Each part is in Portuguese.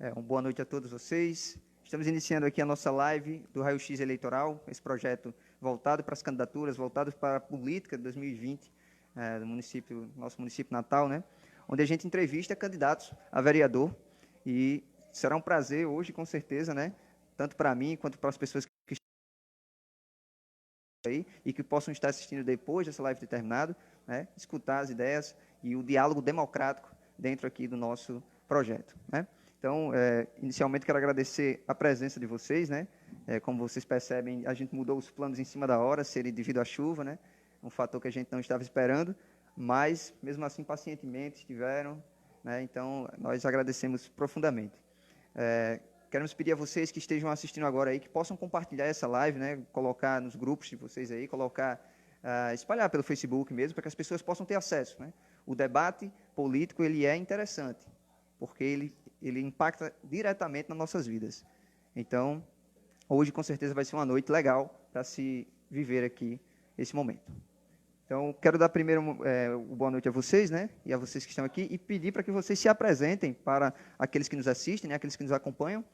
Uma boa noite a todos vocês. Estamos iniciando aqui a nossa live do Raio X Eleitoral, esse projeto voltado para as candidaturas, voltado para a política de 2020 do nosso município natal, né? Onde a gente entrevista candidatos a vereador e será um prazer hoje, com certeza, né? Tanto para mim quanto para as pessoas que estão aí e que possam estar assistindo depois dessa live ter terminado, né? Escutar as ideias e o diálogo democrático dentro aqui do nosso projeto, né? Então, inicialmente, quero agradecer a presença de vocês, né? Como vocês percebem, a gente mudou os planos em cima da hora, seria devido à chuva, né? Um fator que a gente não estava esperando, mas, mesmo assim, pacientemente estiveram, né? Então, nós agradecemos profundamente. Queremos pedir a vocês que estejam assistindo agora aí, que possam compartilhar essa live, né? Colocar nos grupos de vocês aí, espalhar pelo Facebook mesmo, para que as pessoas possam ter acesso, né? O debate político, ele é interessante, porque ele impacta diretamente nas nossas vidas. Então, hoje, com certeza, vai ser uma noite legal para se viver aqui esse momento. Então, quero dar primeiro boa noite a vocês, né, e a vocês que estão aqui, e pedir para que vocês se apresentem para aqueles que nos assistem, né, aqueles que nos acompanham,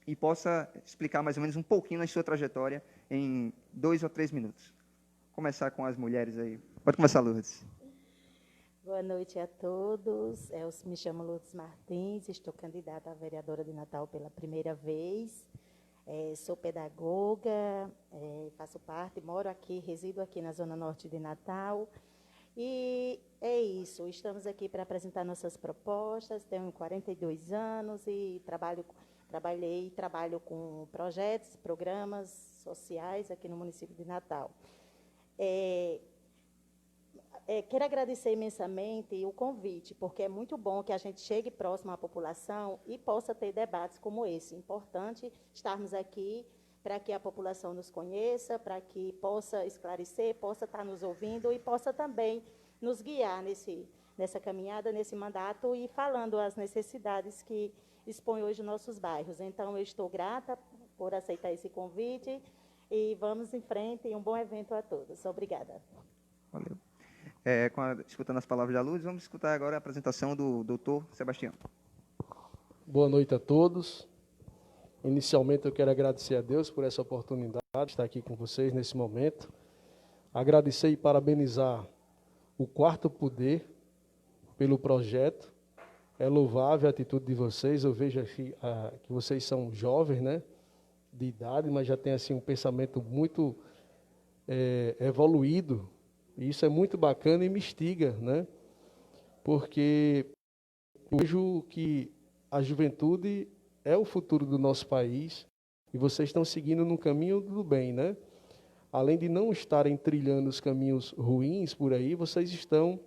e possa explicar mais ou menos um pouquinho da sua trajetória em 2 ou 3 minutos. Vou começar com as mulheres aí. Pode começar, Lourdes. Boa noite a todos. Eu me chamo Lourdes Martins, estou candidata a vereadora de Natal pela primeira vez. Sou pedagoga, faço parte, moro aqui, resido aqui na Zona Norte de Natal. E é isso, estamos aqui para apresentar nossas propostas. Tenho 42 anos e trabalho com projetos, programas sociais aqui no município de Natal. Quero agradecer imensamente o convite, porque é muito bom que a gente chegue próximo à população e possa ter debates como esse. Importante estarmos aqui para que a população nos conheça, para que possa esclarecer, possa estar nos ouvindo e possa também nos guiar nessa caminhada, nesse mandato e falando as necessidades que expõem hoje os nossos bairros. Então, eu estou grata por aceitar esse convite e vamos em frente e um bom evento a todos. Obrigada. Valeu. Escutando as palavras da Luz, vamos escutar agora a apresentação do doutor Sebastião. Boa noite a todos. Inicialmente, eu quero agradecer a Deus por essa oportunidade de estar aqui com vocês nesse momento. Agradecer e parabenizar o Quarto Poder pelo projeto. É louvável a atitude de vocês. Eu vejo aqui, que vocês são jovens, né, de idade, mas já têm assim, um pensamento muito evoluído. E isso é muito bacana e me instiga, né? Porque eu vejo que a juventude é o futuro do nosso país e vocês estão seguindo no caminho do bem, né? Além de não estarem trilhando os caminhos ruins por aí, vocês estão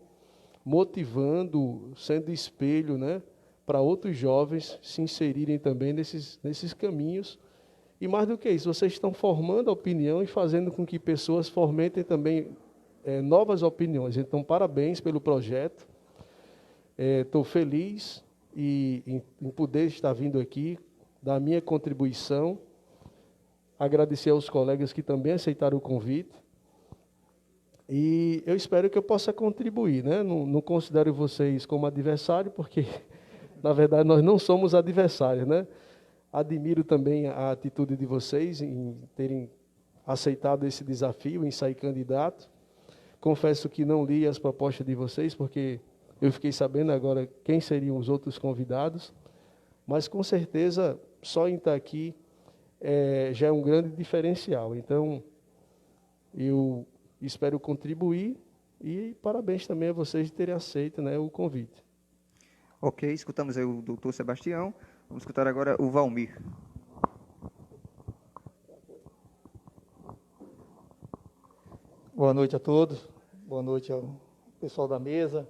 motivando, sendo espelho, né, para outros jovens se inserirem também nesses caminhos. E mais do que isso, vocês estão formando a opinião e fazendo com que pessoas fomentem também novas opiniões. Então, parabéns pelo projeto. Estou feliz em poder estar vindo aqui, dar a minha contribuição. Agradecer aos colegas que também aceitaram o convite. E eu espero que eu possa contribuir, né? Não considero vocês como adversário, porque, na verdade, nós não somos adversários, né? Admiro também a atitude de vocês em terem aceitado esse desafio, em sair candidato. Confesso que não li as propostas de vocês, porque eu fiquei sabendo agora quem seriam os outros convidados, mas com certeza só em estar aqui já é um grande diferencial. Então, eu espero contribuir e parabéns também a vocês de terem aceito, né, o convite. Ok, escutamos aí o doutor Sebastião. Vamos escutar agora o Valmir. Boa noite a todos, boa noite ao pessoal da mesa,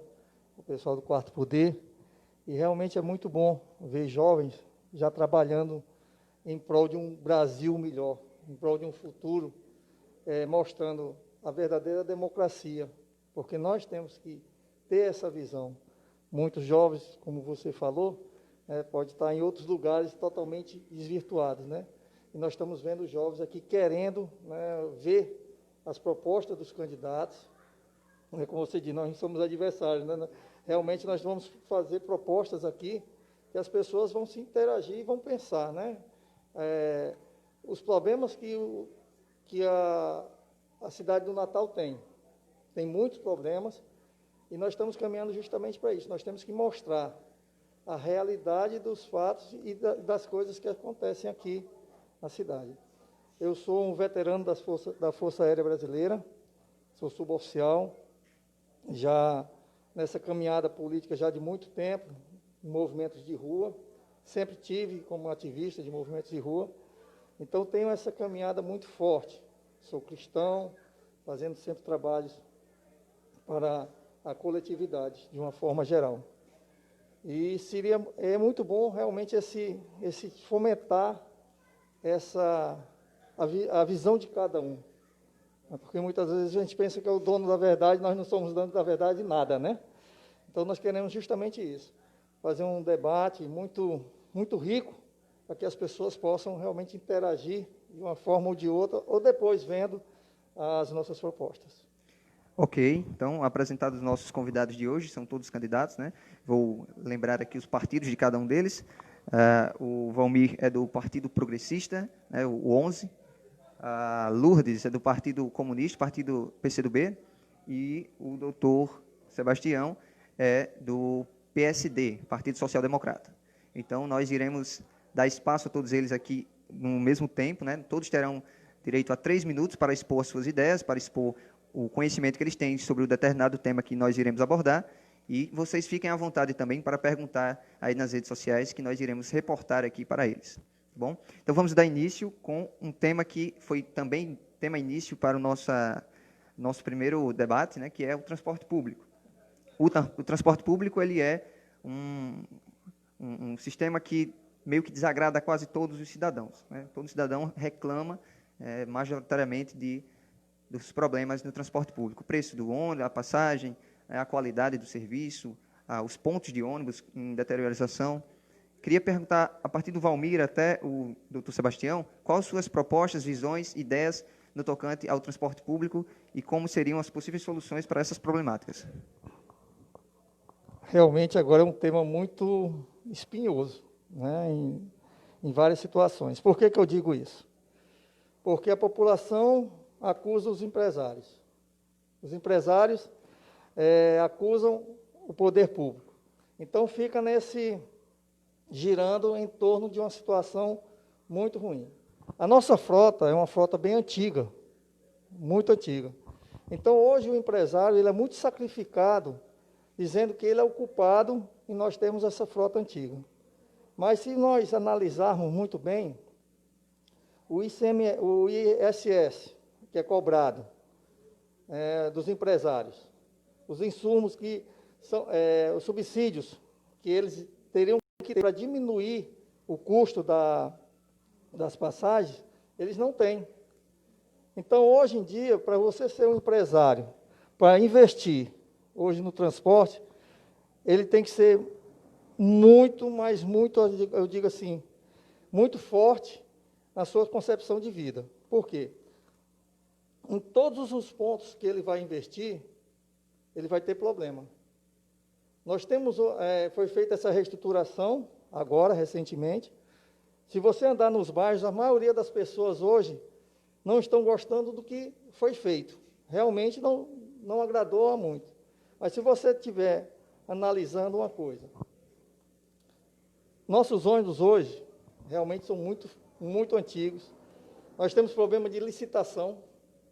ao pessoal do Quarto Poder. E realmente é muito bom ver jovens já trabalhando em prol de um Brasil melhor, em prol de um futuro, mostrando a verdadeira democracia, porque nós temos que ter essa visão. Muitos jovens, como você falou, pode estar em outros lugares totalmente desvirtuados, né? E nós estamos vendo os jovens aqui querendo, né, ver as propostas dos candidatos. Como você disse, nós não somos adversários, né? Realmente nós vamos fazer propostas aqui que as pessoas vão se interagir e vão pensar, né? Os problemas que a cidade do Natal tem. Tem muitos problemas e nós estamos caminhando justamente para isso. Nós temos que mostrar a realidade dos fatos e das coisas que acontecem aqui na cidade. Eu sou um veterano da Força Aérea Brasileira, sou suboficial, já nessa caminhada política já de muito tempo, em movimentos de rua, sempre tive como ativista de movimentos de rua, então tenho essa caminhada muito forte. Sou cristão, fazendo sempre trabalhos para a coletividade, de uma forma geral. E é muito bom realmente esse fomentar a visão de cada um. Porque muitas vezes a gente pensa que é o dono da verdade, nós não somos donos da verdade de nada, né? Então nós queremos justamente isso, fazer um debate muito, muito rico, para que as pessoas possam realmente interagir de uma forma ou de outra, ou depois vendo as nossas propostas. Ok, então, apresentados os nossos convidados de hoje, são todos candidatos, né? Vou lembrar aqui os partidos de cada um deles. O Valmir é do Partido Progressista, né, o 11. A Lourdes é do Partido Comunista, Partido PCdoB. E o doutor Sebastião é do PSD, Partido Social Democrata. Então, nós iremos dar espaço a todos eles aqui no mesmo tempo, né? Todos terão direito a 3 minutos para expor as suas ideias, para expor o conhecimento que eles têm sobre o determinado tema que nós iremos abordar, e vocês fiquem à vontade também para perguntar aí nas redes sociais, que nós iremos reportar aqui para eles. Tá bom? Então, vamos dar início com um tema que foi também tema início para o nosso primeiro debate, né, que é o transporte público. O transporte público ele é um sistema que meio que desagrada a quase todos os cidadãos, né? Todo cidadão reclama majoritariamente dos problemas no transporte público. O preço do ônibus, a passagem, a qualidade do serviço, os pontos de ônibus em deteriorização. Queria perguntar, a partir do Valmir até o doutor Sebastião, quais suas propostas, visões, ideias no tocante ao transporte público e como seriam as possíveis soluções para essas problemáticas. Realmente agora é um tema muito espinhoso, né, em várias situações. Por que eu digo isso? Porque a população acusa os empresários. Os empresários acusam o poder público. Então, fica girando em torno de uma situação muito ruim. A nossa frota é uma frota bem antiga, muito antiga. Então, hoje o empresário ele é muito sacrificado, dizendo que ele é o culpado e nós temos essa frota antiga. Mas se nós analisarmos muito bem, o ISS, que é cobrado dos empresários, os insumos que são, os subsídios que eles teriam que ter para diminuir o custo das passagens, eles não têm. Então, hoje em dia, para você ser um empresário, para investir hoje no transporte, ele tem que ser muito, mas muito, eu digo assim, muito forte na sua concepção de vida. Por quê? Em todos os pontos que ele vai investir, ele vai ter problema. Nós temos, foi feita essa reestruturação, agora, recentemente. Se você andar nos bairros, a maioria das pessoas hoje não estão gostando do que foi feito. Realmente não agradou a muito. Mas se você estiver analisando uma coisa, nossos ônibus hoje realmente são muito, muito antigos. Nós temos problema de licitação.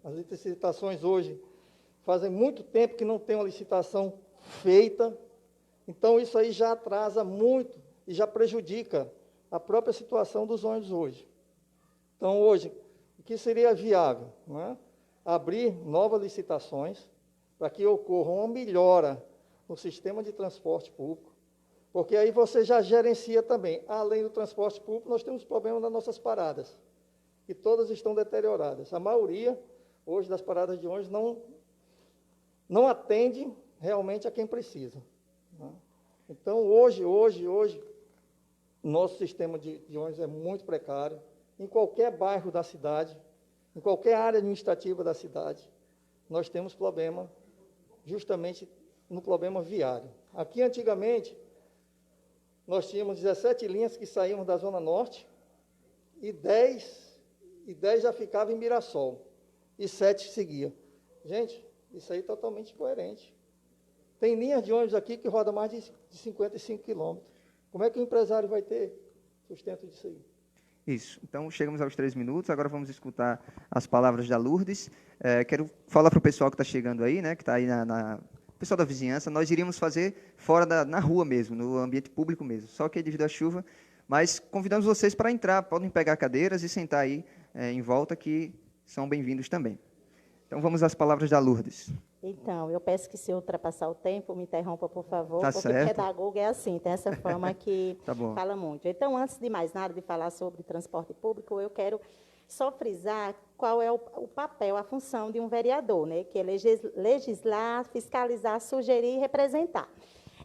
As licitações hoje fazem muito tempo que não tem uma licitação feita. Então, isso aí já atrasa muito e já prejudica a própria situação dos ônibus hoje. Então, hoje, o que seria viável? Não é? Abrir novas licitações para que ocorra uma melhora no sistema de transporte público, porque aí você já gerencia também. Além do transporte público, nós temos problemas nas nossas paradas, que todas estão deterioradas. A maioria, hoje, das paradas de ônibus não atende realmente a quem precisa. Né? Então, hoje, nosso sistema de ônibus é muito precário. Em qualquer bairro da cidade, em qualquer área administrativa da cidade, nós temos problema, justamente no problema viário. Aqui, antigamente, nós tínhamos 17 linhas que saíam da Zona Norte e 10 já ficavam em Mirassol e 7 seguiam. Gente, isso aí é totalmente incoerente. Tem linhas de ônibus aqui que rodam mais de 55 quilômetros. Como é que o empresário vai ter sustento disso aí? Isso. Então, chegamos aos 3 minutos. Agora vamos escutar as palavras da Lourdes. Quero falar para o pessoal que está chegando aí, né, que está aí o pessoal da vizinhança, nós iríamos fazer fora na rua mesmo, no ambiente público mesmo. Só que devido à chuva, mas convidamos vocês para entrar. Podem pegar cadeiras e sentar aí em volta, que são bem-vindos também. Então, vamos às palavras da Lourdes. Então, eu peço que, se eu ultrapassar o tempo, me interrompa, por favor, Tá porque certo. pedagogo é assim, tem essa fama que Tá bom. fala muito. Então, antes de mais nada, de falar sobre transporte público, eu quero só frisar qual é o papel, a função de um vereador, né? Que é legislar, fiscalizar, sugerir e representar.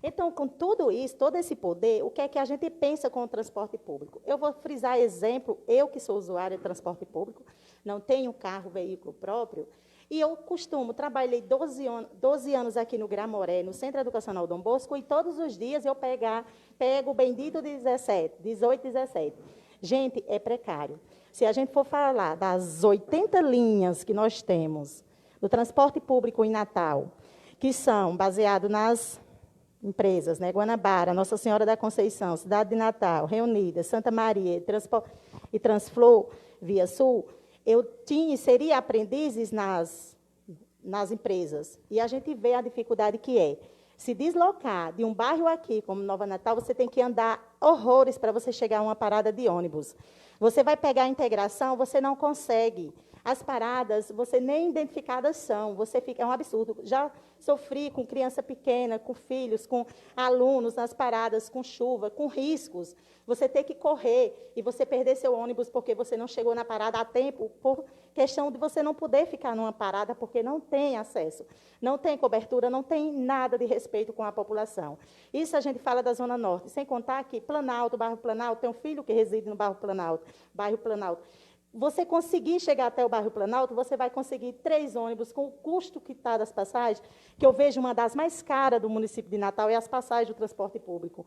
Então, com tudo isso, todo esse poder, o que é que a gente pensa com o transporte público? Eu vou frisar exemplo, eu que sou usuária de transporte público, não tenho carro, veículo próprio, e eu trabalhei 12 anos aqui no Gramoré, no Centro Educacional Dom Bosco, e todos os dias eu pego o bendito 18, 17. Gente, é precário. Se a gente for falar das 80 linhas que nós temos do transporte público em Natal, que são baseados nas empresas, né? Guanabara, Nossa Senhora da Conceição, Cidade de Natal, Reunida, Santa Maria e Transflor, Via Sul, seria aprendizes nas empresas. E a gente vê a dificuldade que é. Se deslocar de um bairro aqui, como Nova Natal, você tem que andar horrores para você chegar a uma parada de ônibus. Você vai pegar a integração, você não consegue. As paradas, você nem identificadas são. É um absurdo. Já sofri com criança pequena, com filhos, com alunos nas paradas, com chuva, com riscos. Você ter que correr e você perder seu ônibus porque você não chegou na parada a tempo, por questão de você não poder ficar numa parada porque não tem acesso, não tem cobertura, não tem nada de respeito com a população. Isso a gente fala da Zona Norte, sem contar que Planalto, bairro Planalto, tem um filho que reside no bairro Planalto. Você conseguir chegar até o bairro Planalto, você vai conseguir 3 ônibus com o custo que está das passagens, que eu vejo uma das mais caras do município de Natal, é as passagens do transporte público.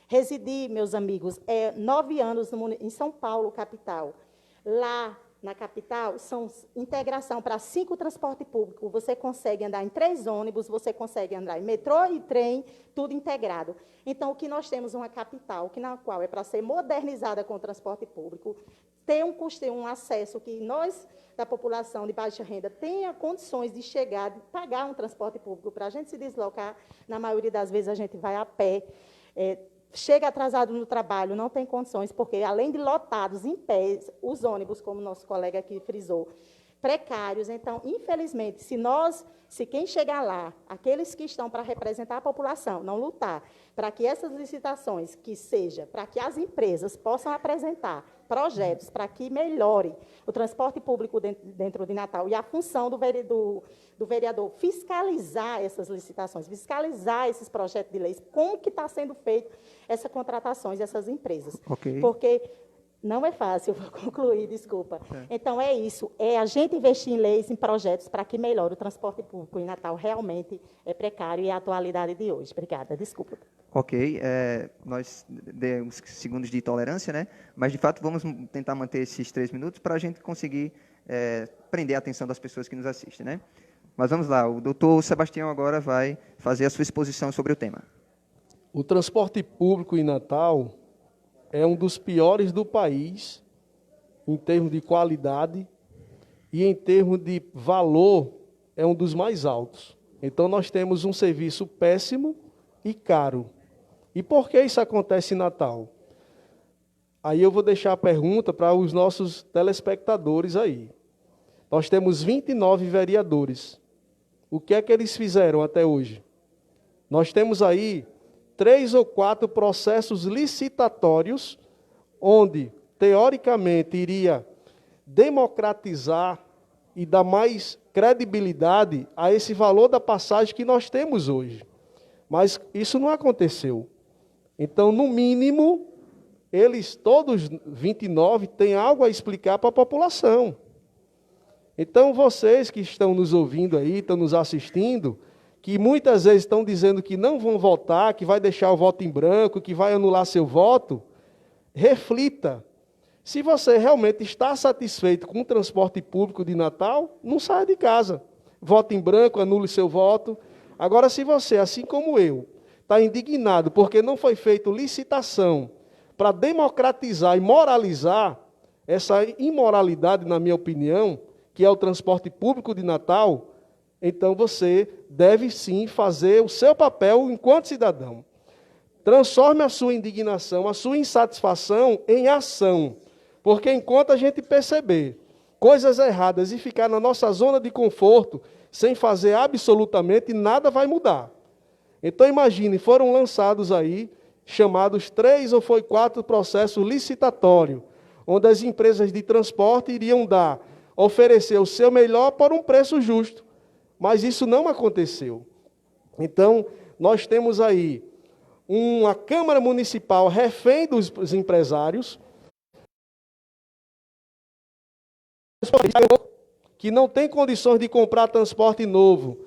Residi, meus amigos, 9 anos em São Paulo, capital. Lá, na capital, são integração para 5 transportes públicos. Você consegue andar em 3 ônibus, você consegue andar em metrô e trem, tudo integrado. Então, o que nós temos uma capital, na qual é para ser modernizada com o transporte público, ter um acesso que nós, da população de baixa renda, tenha condições de chegar, de pagar um transporte público para a gente se deslocar. Na maioria das vezes, a gente vai a pé, chega atrasado no trabalho, não tem condições, porque, além de lotados, em pé, os ônibus, como o nosso colega aqui frisou, precários. Então, infelizmente, se quem chegar lá, aqueles que estão para representar a população, não lutar para que essas licitações, para que as empresas possam apresentar projetos para que melhore o transporte público dentro de Natal, e a função do vereador fiscalizar essas licitações, fiscalizar esses projetos de leis, como que está sendo feito essas contratações dessas empresas. Ok. Porque não é fácil, vou concluir, desculpa. Então, é isso, a gente investir em leis, em projetos, para que melhore o transporte público em Natal. Realmente é precário e é a atualidade de hoje. Obrigada, desculpa. Ok, nós demos segundos de tolerância, né? Mas, de fato, vamos tentar manter esses 3 minutos para a gente conseguir prender a atenção das pessoas que nos assistem, né? Mas vamos lá, o doutor Sebastião agora vai fazer a sua exposição sobre o tema. O transporte público em Natal é um dos piores do país, em termos de qualidade, e em termos de valor, é um dos mais altos. Então, nós temos um serviço péssimo e caro. E por que isso acontece em Natal? Aí eu vou deixar a pergunta para os nossos telespectadores aí. Nós temos 29 vereadores. O que é que eles fizeram até hoje? Nós temos aí 3 ou 4 processos licitatórios, onde, teoricamente, iria democratizar e dar mais credibilidade a esse valor da passagem que nós temos hoje. Mas isso não aconteceu. Então, no mínimo, eles, todos 29, têm algo a explicar para a população. Então, vocês que estão nos ouvindo aí, estão nos assistindo, que muitas vezes estão dizendo que não vão votar, que vai deixar o voto em branco, que vai anular seu voto, reflita. Se você realmente está satisfeito com o transporte público de Natal, não saia de casa. Vote em branco, anule seu voto. Agora, se você, assim como eu, está indignado porque não foi feita licitação para democratizar e moralizar essa imoralidade, na minha opinião, que é o transporte público de Natal, então você deve sim fazer o seu papel enquanto cidadão. Transforme a sua indignação, a sua insatisfação em ação. Porque enquanto a gente perceber coisas erradas e ficar na nossa zona de conforto, sem fazer absolutamente nada, vai mudar. Então imagine, foram lançados aí, chamados 3 ou 4 processos licitatórios, onde as empresas de transporte iriam oferecer o seu melhor por um preço justo. Mas isso não aconteceu. Então, nós temos aí uma Câmara Municipal refém dos empresários, que não tem condições de comprar transporte novo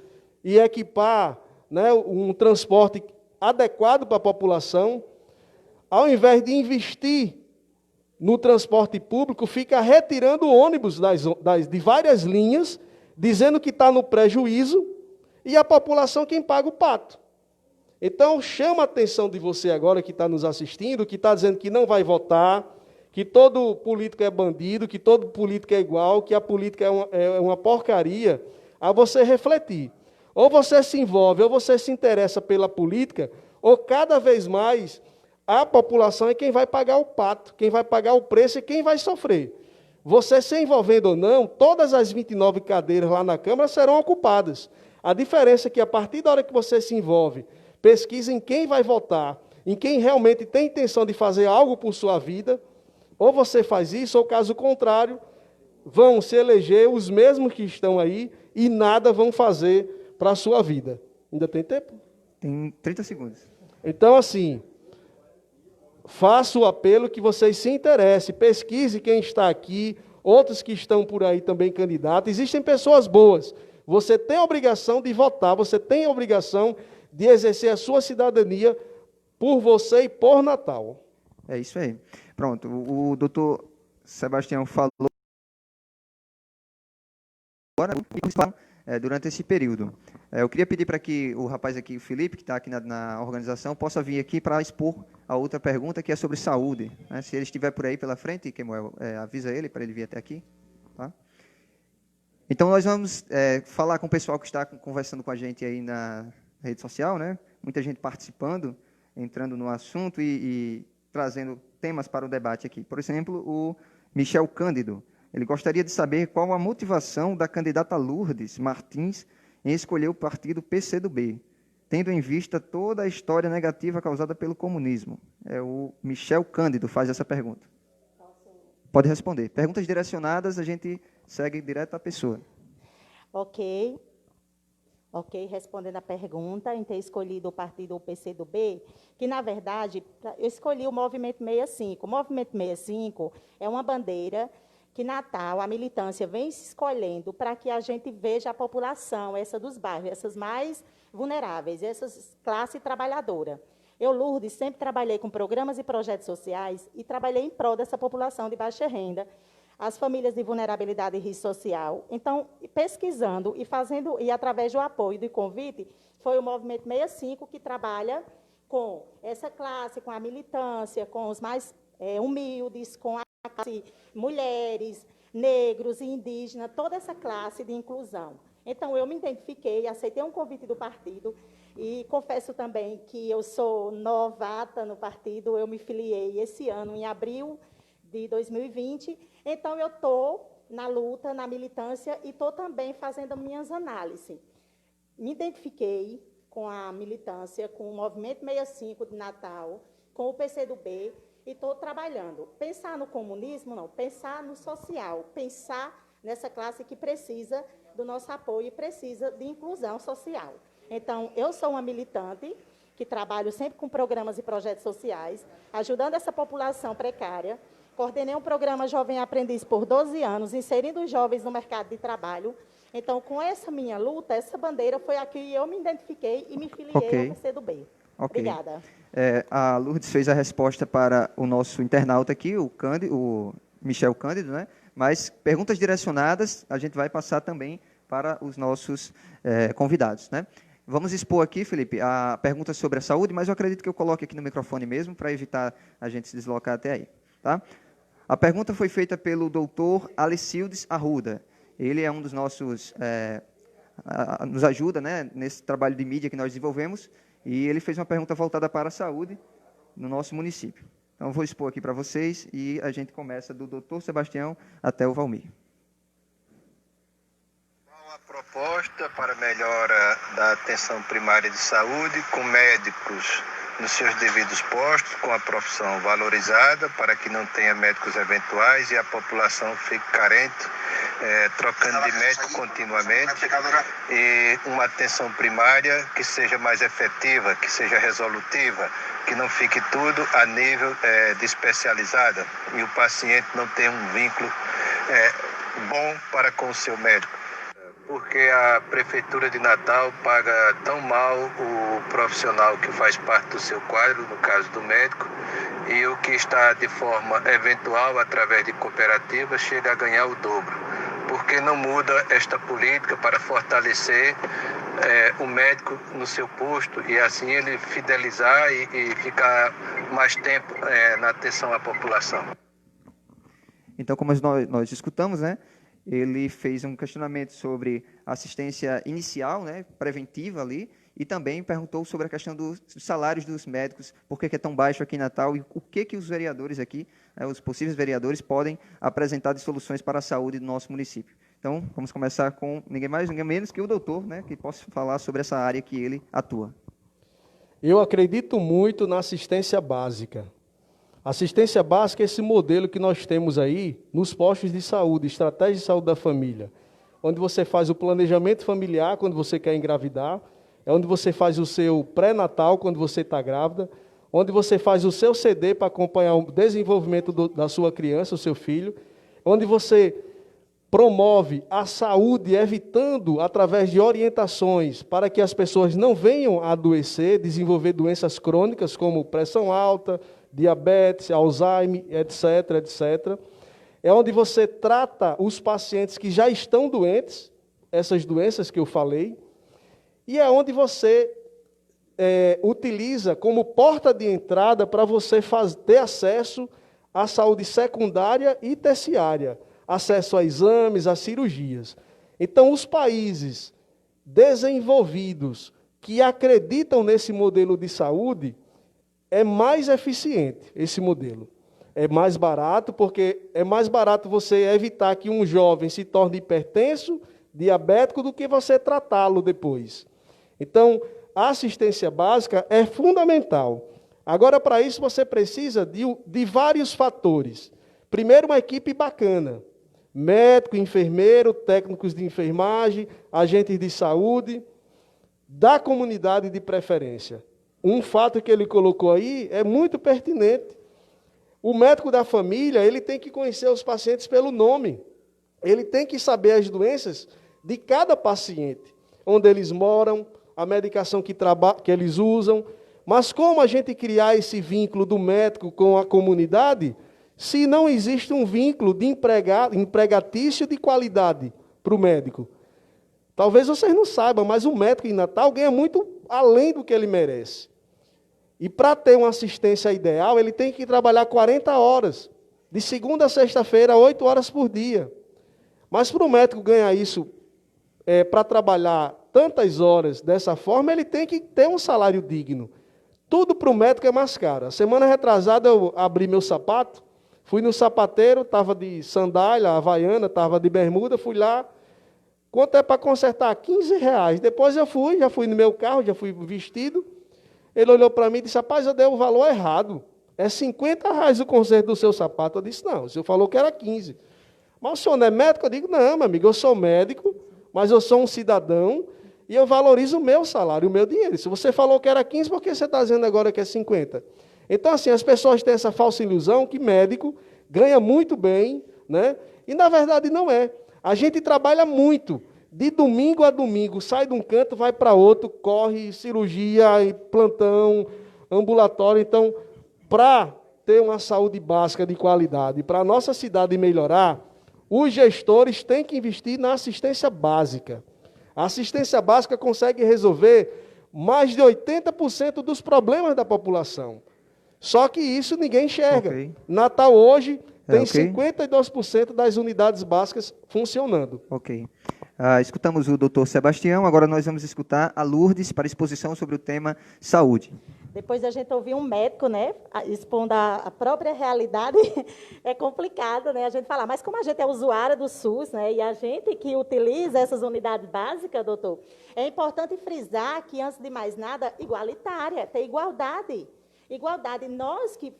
e equipar, né, um transporte adequado para a população, ao invés de investir no transporte público, fica retirando ônibus de várias linhas, dizendo que está no prejuízo, e a população quem paga o pato. Então, chama a atenção de você agora que está nos assistindo, que está dizendo que não vai votar, que todo político é bandido, que todo político é igual, que a política é uma porcaria, a você refletir. Ou você se envolve, ou você se interessa pela política, ou cada vez mais a população é quem vai pagar o pato, quem vai pagar o preço e quem vai sofrer. Você se envolvendo ou não, todas as 29 cadeiras lá na Câmara serão ocupadas. A diferença é que a partir da hora que você se envolve, pesquisa em quem vai votar, em quem realmente tem intenção de fazer algo por sua vida, ou você faz isso, ou caso contrário, vão se eleger os mesmos que estão aí e nada vão fazer para a sua vida. Ainda tem tempo? Tem 30 segundos. Então, assim, faço o apelo que vocês se interessem, pesquise quem está aqui, outros que estão por aí também candidatos. Existem pessoas boas. Você tem a obrigação de votar, você tem a obrigação de exercer a sua cidadania por você e por Natal. É isso aí. Pronto, o doutor Sebastião falou agora durante esse período. Eu queria pedir para que o rapaz aqui, o Felipe, que está aqui na organização, possa vir aqui para expor a outra pergunta, que é sobre saúde. Né? Se ele estiver por aí pela frente, Kemuel, avisa ele para ele vir até aqui. Tá? Então, nós vamos falar com o pessoal que está conversando com a gente aí na rede social, né? Muita gente participando, entrando no assunto e trazendo temas para o debate aqui. Por exemplo, o Michel Cândido. Ele gostaria de saber qual a motivação da candidata Lourdes Martins em escolher o partido PCdoB, tendo em vista toda a história negativa causada pelo comunismo. O Michel Cândido faz essa pergunta. Pode responder. Perguntas direcionadas, a gente segue direto à pessoa. Ok, respondendo a pergunta, em ter escolhido o partido PCdoB, que, na verdade, eu escolhi o Movimento 65. O Movimento 65 é uma bandeira que Natal, a militância, vem se escolhendo para que a gente veja a população, essa dos bairros, essas mais vulneráveis, essas classe trabalhadora. Eu, Lourdes, sempre trabalhei com programas e projetos sociais e trabalhei em prol dessa população de baixa renda, as famílias de vulnerabilidade e risco social. Então, pesquisando e fazendo, e através do apoio e do convite, foi o Movimento 65 que trabalha com essa classe, com a militância, com os mais humildes, com a classe mulheres, negros e indígenas, toda essa classe de inclusão. Então, eu me identifiquei, aceitei um convite do partido e confesso também que eu sou novata no partido, eu me filiei esse ano, em abril de 2020, então eu estou na luta, na militância e estou também fazendo minhas análises. Me identifiquei com a militância, com o Movimento 65 de Natal, com o PCdoB, e estou trabalhando. Pensar no comunismo, não, pensar no social, pensar nessa classe que precisa do nosso apoio e precisa de inclusão social. Então, eu sou uma militante que trabalho sempre com programas e projetos sociais, ajudando essa população precária. Coordenei um programa Jovem Aprendiz por 12 anos, inserindo os jovens no mercado de trabalho. Então, com essa minha luta, essa bandeira foi a que eu me identifiquei e me filiei ao PCdoB. Obrigada. A Lourdes fez a resposta para o nosso internauta aqui, o Michel Cândido, né? Mas perguntas direcionadas a gente vai passar também para os nossos convidados, né? Vamos expor aqui, Felipe, a pergunta sobre a saúde, mas eu acredito que eu coloque aqui no microfone mesmo, para evitar a gente se deslocar até aí. Tá? A pergunta foi feita pelo doutor Alicildes Arruda. Ele é um dos nossos... nos ajuda, né, nesse trabalho de mídia que nós desenvolvemos, e ele fez uma pergunta voltada para a saúde no nosso município. Então, vou expor aqui para vocês e a gente começa do doutor Sebastião até o Valmir. Qual a proposta para melhora da atenção primária de saúde com médicos nos seus devidos postos, com a profissão valorizada, para que não tenha médicos eventuais e a população fique carente, trocando de médico continuamente, e uma atenção primária que seja mais efetiva, que seja resolutiva, que não fique tudo a nível de especializada e o paciente não tenha um vínculo bom para com o seu médico. Porque a Prefeitura de Natal paga tão mal o profissional que faz parte do seu quadro, no caso do médico, e o que está de forma eventual, através de cooperativas, chega a ganhar o dobro. Por que não muda esta política para fortalecer o médico no seu posto e assim ele fidelizar e ficar mais tempo na atenção à população? Então, como nós escutamos, né? Ele fez um questionamento sobre assistência inicial, né, preventiva ali, e também perguntou sobre a questão dos salários dos médicos, por que é tão baixo aqui em Natal, e o que os vereadores aqui, os possíveis vereadores, podem apresentar de soluções para a saúde do nosso município. Então, vamos começar com ninguém mais, ninguém menos que o doutor, né, que possa falar sobre essa área que ele atua. Eu acredito muito na assistência básica. Assistência básica é esse modelo que nós temos aí nos postos de saúde, estratégia de saúde da família, onde você faz o planejamento familiar quando você quer engravidar, é onde você faz o seu pré-natal quando você está grávida, onde você faz o seu CD para acompanhar o desenvolvimento da sua criança, o seu filho, onde você promove a saúde, evitando, através de orientações, para que as pessoas não venham a adoecer, desenvolver doenças crônicas como pressão alta, diabetes, Alzheimer, etc., etc. É onde você trata os pacientes que já estão doentes, essas doenças que eu falei, e é onde você utiliza como porta de entrada para você ter acesso à saúde secundária e terciária, acesso a exames, a cirurgias. Então, os países desenvolvidos que acreditam nesse modelo de saúde, é mais eficiente esse modelo. É mais barato, porque é mais barato você evitar que um jovem se torne hipertenso, diabético, do que você tratá-lo depois. Então, a assistência básica é fundamental. Agora, para isso, você precisa de vários fatores. Primeiro, uma equipe bacana. Médico, enfermeiro, técnicos de enfermagem, agentes de saúde, da comunidade de preferência. Um fato que ele colocou aí é muito pertinente. O médico da família, ele tem que conhecer os pacientes pelo nome. Ele tem que saber as doenças de cada paciente, onde eles moram, a medicação que eles usam. Mas como a gente criar esse vínculo do médico com a comunidade, se não existe um vínculo de empregatício de qualidade para o médico? Talvez vocês não saibam, mas o médico em Natal ganha muito além do que ele merece. E para ter uma assistência ideal, ele tem que trabalhar 40 horas, de segunda a sexta-feira, 8 horas por dia. Mas para o médico ganhar isso, para trabalhar tantas horas dessa forma, ele tem que ter um salário digno. Tudo para o médico é mais caro. A semana retrasada eu abri meu sapato, fui no sapateiro, estava de sandália, havaiana, estava de bermuda, fui lá. Quanto é para consertar? R$15. Depois já fui no meu carro, já fui vestido. Ele olhou para mim e disse, rapaz, eu dei o valor errado. É R$50 o conserto do seu sapato. Eu disse, não, o senhor falou que era 15. Mas o senhor não é médico? Eu digo, não, meu amigo, eu sou médico, mas eu sou um cidadão e eu valorizo o meu salário, o meu dinheiro. Se você falou que era 15, por que você está dizendo agora que é 50? Então, assim, as pessoas têm essa falsa ilusão que médico ganha muito bem, né? E, na verdade, não é. A gente trabalha muito. de domingo a domingo, sai de um canto, vai para outro, corre, cirurgia, plantão, ambulatório. Então, para ter uma saúde básica de qualidade, para a nossa cidade melhorar, os gestores têm que investir na assistência básica. A assistência básica consegue resolver mais de 80% dos problemas da população. Só que isso ninguém enxerga. Ok. Natal hoje tem ok. 52% das unidades básicas funcionando. Ok. Escutamos o doutor Sebastião, agora nós vamos escutar a Lourdes para exposição sobre o tema saúde. Depois a gente ouvir um médico, né, expondo a própria realidade, é complicado, né, a gente falar. Mas como a gente é usuária do SUS, né, e a gente que utiliza essas unidades básicas, doutor, é importante frisar que, antes de mais nada, igualitária, ter igualdade. Igualdade, nós que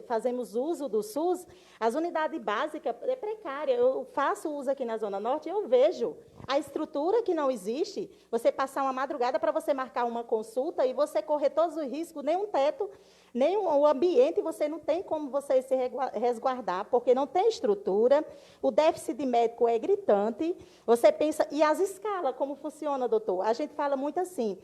fazemos uso do SUS, as unidades básicas é precária. Eu faço uso aqui na Zona Norte e eu vejo a estrutura que não existe. Você passar uma madrugada para você marcar uma consulta e você correr todos os riscos, nem um teto, nem o ambiente, você não tem como você se resguardar, porque não tem estrutura, o déficit de médico é gritante. Você pensa, e as escalas, como funciona, doutor? A gente fala muito assim,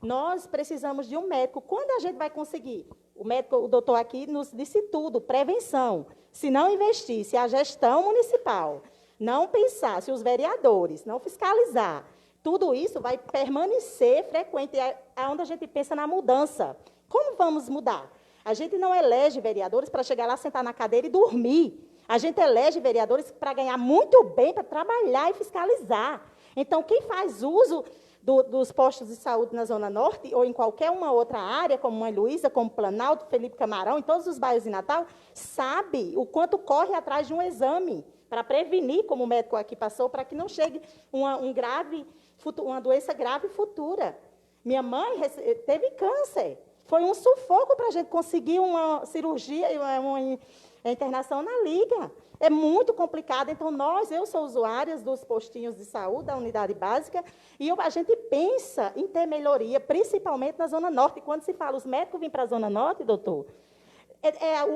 nós precisamos de um médico. Quando a gente vai conseguir? O doutor aqui nos disse tudo, prevenção. Se não investir, se a gestão municipal não pensar, se os vereadores não fiscalizar, tudo isso vai permanecer frequente. É onde a gente pensa na mudança. Como vamos mudar? A gente não elege vereadores para chegar lá, sentar na cadeira e dormir. A gente elege vereadores para ganhar muito bem, para trabalhar e fiscalizar. Então, quem faz uso dos postos de saúde na Zona Norte, ou em qualquer uma outra área, como Mãe Luísa, como Planalto, Felipe Camarão, em todos os bairros de Natal, sabe o quanto corre atrás de um exame, para prevenir, como o médico aqui passou, para que não chegue uma doença grave futura. Minha mãe teve câncer. Foi um sufoco para a gente conseguir uma cirurgia, uma internação na liga. É muito complicado. Então, eu sou usuária dos postinhos de saúde, da unidade básica, e a gente pensa em ter melhoria, principalmente na Zona Norte. E quando se fala, os médicos vêm para a Zona Norte, doutor,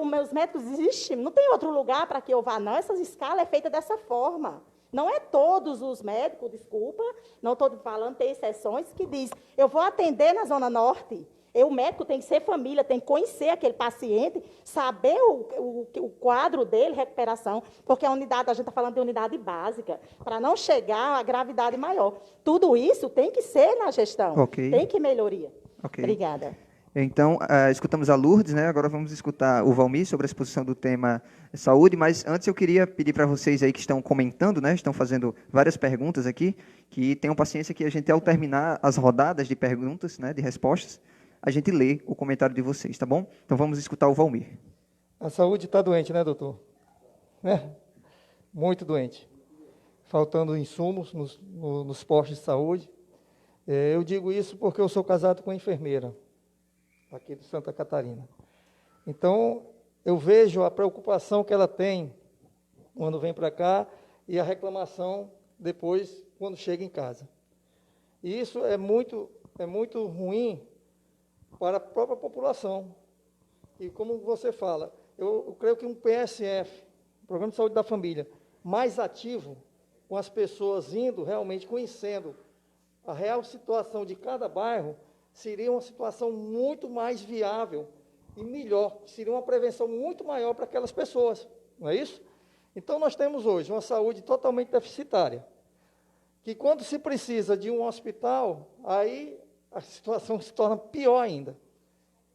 os meus médicos existem, não tem outro lugar para que eu vá, não. Essa escala é feita dessa forma. Não é todos os médicos, desculpa, não estou falando, tem exceções que diz, eu vou atender na Zona Norte. O médico tem que ser família, tem que conhecer aquele paciente, saber o quadro dele, recuperação, porque a gente está falando de unidade básica, para não chegar à gravidade maior. Tudo isso tem que ser na gestão, tem que melhoria. Obrigada. Então, escutamos a Lourdes, né? Agora vamos escutar o Valmir sobre a exposição do tema saúde, mas antes eu queria pedir para vocês aí que estão comentando, né? Estão fazendo várias perguntas aqui, que tenham paciência que a gente, ao terminar as rodadas de perguntas, né, de respostas, a gente lê o comentário de vocês, tá bom? Então vamos escutar o Valmir. A saúde está doente, né, doutor? Né? Muito doente. Faltando insumos nos postos de saúde. Eu digo isso porque eu sou casado com uma enfermeira, aqui de Santa Catarina. Então, eu vejo a preocupação que ela tem quando vem para cá e a reclamação depois, quando chega em casa. E isso é muito ruim para a própria população. E como você fala, eu creio que um PSF, Programa de Saúde da Família, mais ativo, com as pessoas indo realmente, conhecendo a real situação de cada bairro, seria uma situação muito mais viável e melhor, seria uma prevenção muito maior para aquelas pessoas, não é isso? Então, nós temos hoje uma saúde totalmente deficitária, que quando se precisa de um hospital, aí a situação se torna pior ainda.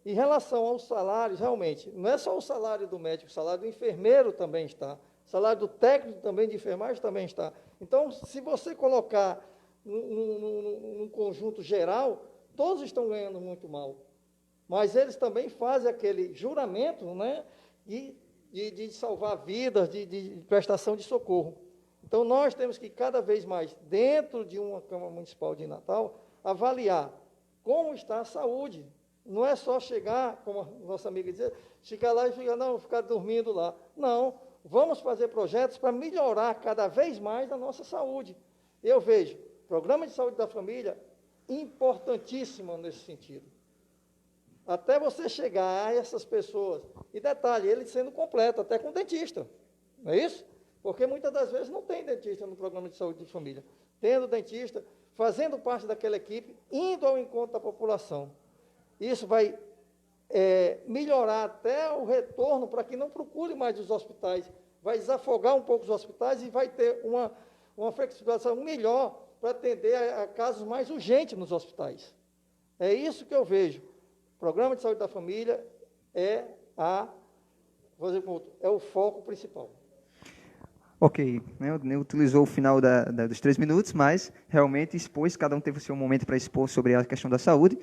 Em relação aos salários, realmente, não é só o salário do médico, o salário do enfermeiro também está, o salário do técnico também de enfermagem também está. Então, se você colocar num conjunto geral, todos estão ganhando muito mal. Mas eles também fazem aquele juramento, né, de salvar vidas, de prestação de socorro. Então, nós temos que, cada vez mais, dentro de uma Câmara Municipal de Natal, avaliar como está a saúde. Não é só chegar, como a nossa amiga dizia, chegar lá e ficar dormindo lá. Não, vamos fazer projetos para melhorar cada vez mais a nossa saúde. Eu vejo Programa de Saúde da Família importantíssimo nesse sentido. Até você chegar a essas pessoas. E detalhe, ele sendo completo, até com dentista. Não é isso? Porque muitas das vezes não tem dentista no Programa de Saúde de Família. tendo dentista, fazendo parte daquela equipe, indo ao encontro da população. Isso vai melhorar até o retorno para que não procure mais os hospitais, vai desafogar um pouco os hospitais e vai ter uma flexibilização melhor para atender a casos mais urgentes nos hospitais. É isso que eu vejo. O Programa de Saúde da Família é o foco principal. Ok, né, utilizou o final dos 3 minutos, mas realmente expôs, cada um teve o seu momento para expor sobre a questão da saúde.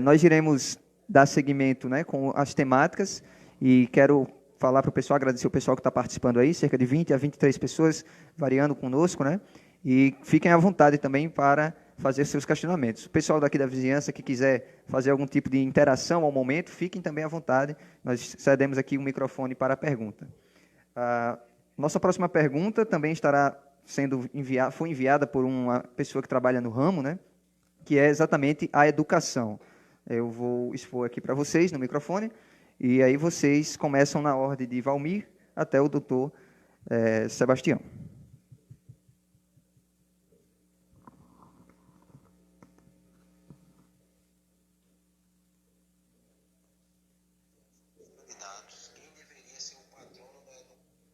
Nós iremos dar seguimento, né, com as temáticas, e quero falar para o pessoal, agradecer o pessoal que está participando aí, cerca de 20 a 23 pessoas variando conosco, né, e fiquem à vontade também para fazer seus questionamentos. O pessoal daqui da vizinhança que quiser fazer algum tipo de interação ao momento, fiquem também à vontade, nós cedemos aqui o microfone para a pergunta. Nossa próxima pergunta também foi enviada por uma pessoa que trabalha no ramo, né, que é exatamente a educação. Eu vou expor aqui para vocês no microfone, e aí vocês começam na ordem de Valmir até o doutor Sebastião.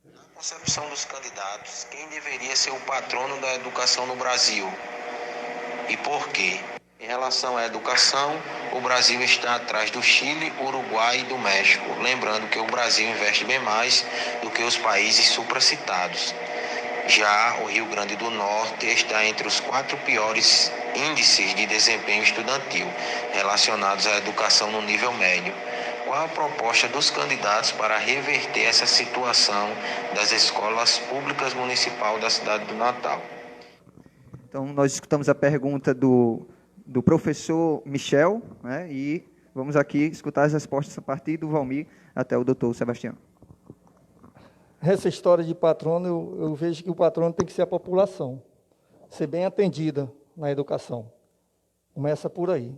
Na concepção dos candidatos, quem deveria ser o patrono da educação no Brasil? E por quê? Em relação à educação, o Brasil está atrás do Chile, Uruguai e do México. Lembrando que o Brasil investe bem mais do que os países supracitados. Já o Rio Grande do Norte está entre os 4 piores índices de desempenho estudantil relacionados à educação no nível médio. Qual a proposta dos candidatos para reverter essa situação das escolas públicas municipais da cidade do Natal? Então, nós escutamos a pergunta do professor Michel, né, e vamos aqui escutar as respostas a partir do Valmir até o doutor Sebastião. Essa história de patrono, eu vejo que o patrono tem que ser a população, ser bem atendida na educação. Começa por aí.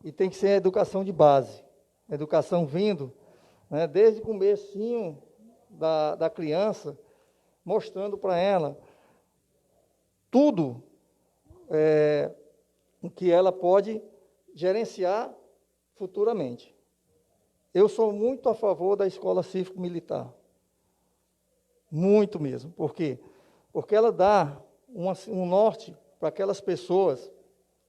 E tem que ser a educação de base, a educação vindo, né, desde o comecinho da criança, mostrando para ela tudo que ela pode gerenciar futuramente. Eu sou muito a favor da escola cívico-militar. Muito mesmo. Por quê? Porque ela dá um norte para aquelas pessoas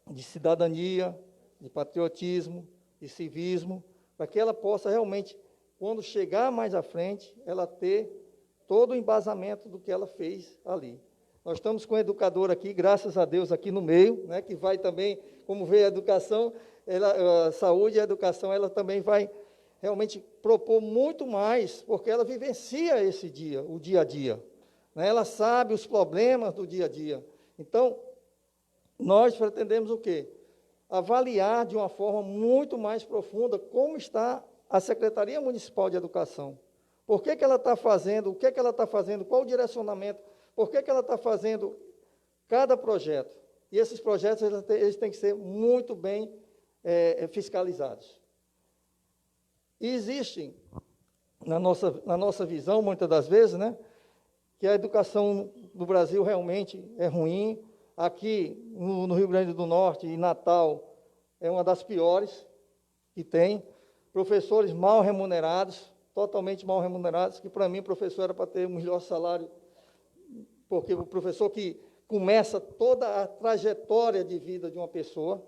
de cidadania, de patriotismo, de civismo, para que ela possa realmente, quando chegar mais à frente, ela ter todo o embasamento do que ela fez ali. Nós estamos com um educador aqui, graças a Deus, aqui no meio, né, que vai também, como veio a educação, a saúde e a educação, ela também vai realmente propor muito mais, porque ela vivencia esse dia, o dia a dia. Né? Ela sabe os problemas do dia a dia. Então, nós pretendemos o quê? Avaliar de uma forma muito mais profunda como está a Secretaria Municipal de Educação. Por que ela está fazendo, o que ela está fazendo, qual o direcionamento, por que ela está fazendo cada projeto. E esses projetos eles têm que ser muito bem fiscalizados. E existem, na nossa visão, muitas das vezes, né, que a educação do Brasil realmente é ruim. Aqui, no Rio Grande do Norte e Natal, é uma das piores que tem. Professores mal remunerados, totalmente mal remunerados, que para mim o professor era para ter um melhor salário, porque o professor que começa toda a trajetória de vida de uma pessoa.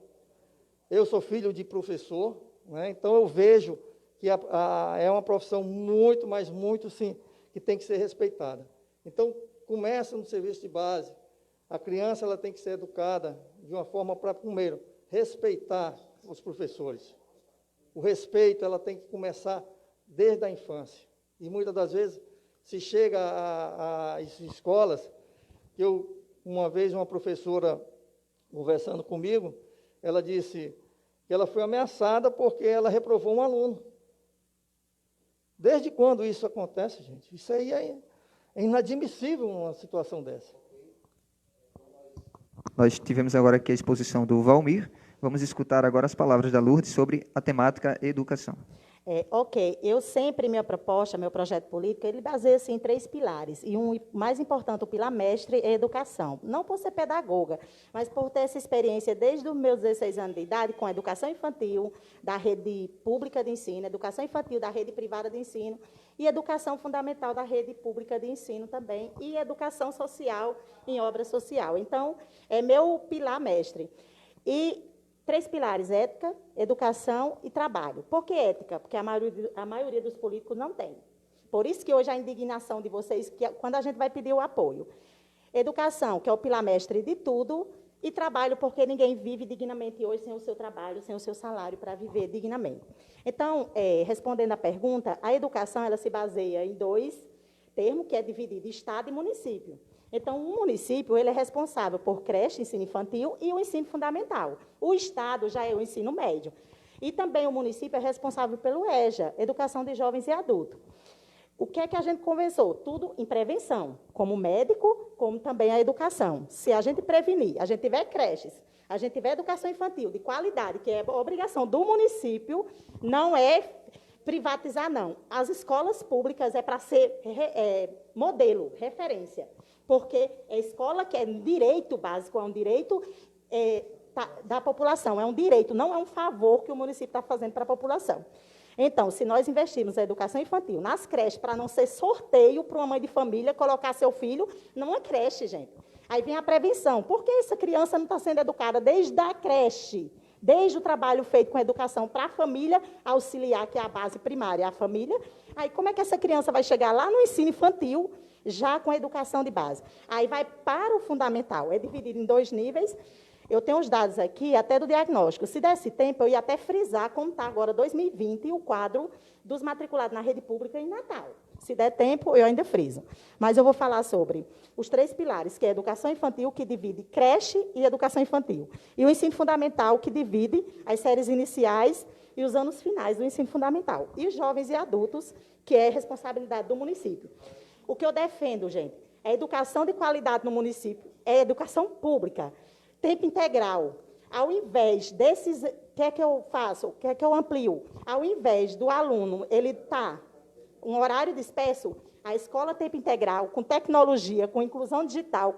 Eu sou filho de professor, né, então eu vejo que é uma profissão muito, mas muito, sim, que tem que ser respeitada. Então, começa no serviço de base. A criança ela tem que ser educada de uma forma para, primeiro, respeitar os professores. O respeito ela tem que começar desde a infância. E, muitas das vezes, se chega a escolas, que uma vez uma professora, conversando comigo, ela disse que ela foi ameaçada porque ela reprovou um aluno. Desde quando isso acontece, gente? Isso aí é inadmissível uma situação dessa. Nós tivemos agora aqui a exposição do Valmir. Vamos escutar agora as palavras da Lourdes sobre a temática educação. Ok, eu sempre, minha proposta, meu projeto político, ele baseia-se em 3 pilares, e mais importante, o pilar mestre é a educação. Não por ser pedagoga, mas por ter essa experiência desde os meus 16 anos de idade com a educação infantil da rede pública de ensino, educação infantil da rede privada de ensino, e educação fundamental da rede pública de ensino também, e educação social em obra social. Então, é meu pilar mestre. E 3 pilares: ética, educação e trabalho. Por que ética? Porque a maioria dos políticos não tem. Por isso que hoje a indignação de vocês, quando a gente vai pedir o apoio. Educação, que é o pilar mestre de tudo, e trabalho, porque ninguém vive dignamente hoje sem o seu trabalho, sem o seu salário para viver dignamente. Então, respondendo à pergunta, a educação ela se baseia em 2 termos, que é dividido em Estado e município. Então, o município ele é responsável por creche, ensino infantil e o ensino fundamental. O Estado já é o ensino médio. E também o município é responsável pelo EJA, Educação de Jovens e Adultos. O que é que a gente conversou? Tudo em prevenção, como médico, como também a educação. Se a gente prevenir, a gente tiver creches, a gente tiver educação infantil de qualidade, que é obrigação do município, não é privatizar, não. As escolas públicas é para ser modelo, referência. Porque a escola que é direito básico, é um direito da população, é um direito, não é um favor que o município está fazendo para a população. Então, se nós investirmos na educação infantil, nas creches, para não ser sorteio para uma mãe de família colocar seu filho numa creche, gente. Aí vem a prevenção. Por que essa criança não está sendo educada desde a creche? Desde o trabalho feito com a educação para a família auxiliar, que é a base primária, a família. Aí, como é que essa criança vai chegar lá no ensino infantil, já com a educação de base? Aí vai para o fundamental. É dividido em 2 níveis. Eu tenho os dados aqui, até do diagnóstico. Se desse tempo, eu ia até frisar como está agora 2020 o quadro dos matriculados na rede pública em Natal. Se der tempo, eu ainda friso. Mas eu vou falar sobre os 3 pilares, que é a educação infantil, que divide creche e educação infantil. E o ensino fundamental, que divide as séries iniciais e os anos finais do ensino fundamental. E os jovens e adultos, que é responsabilidade do município. O que eu defendo, gente, é educação de qualidade no município, é educação pública, tempo integral. Ao invés desses, o que é que eu faço? O que é que eu amplio? Ao invés do aluno, ele está um horário disperso, a escola tempo integral, com tecnologia, com inclusão digital,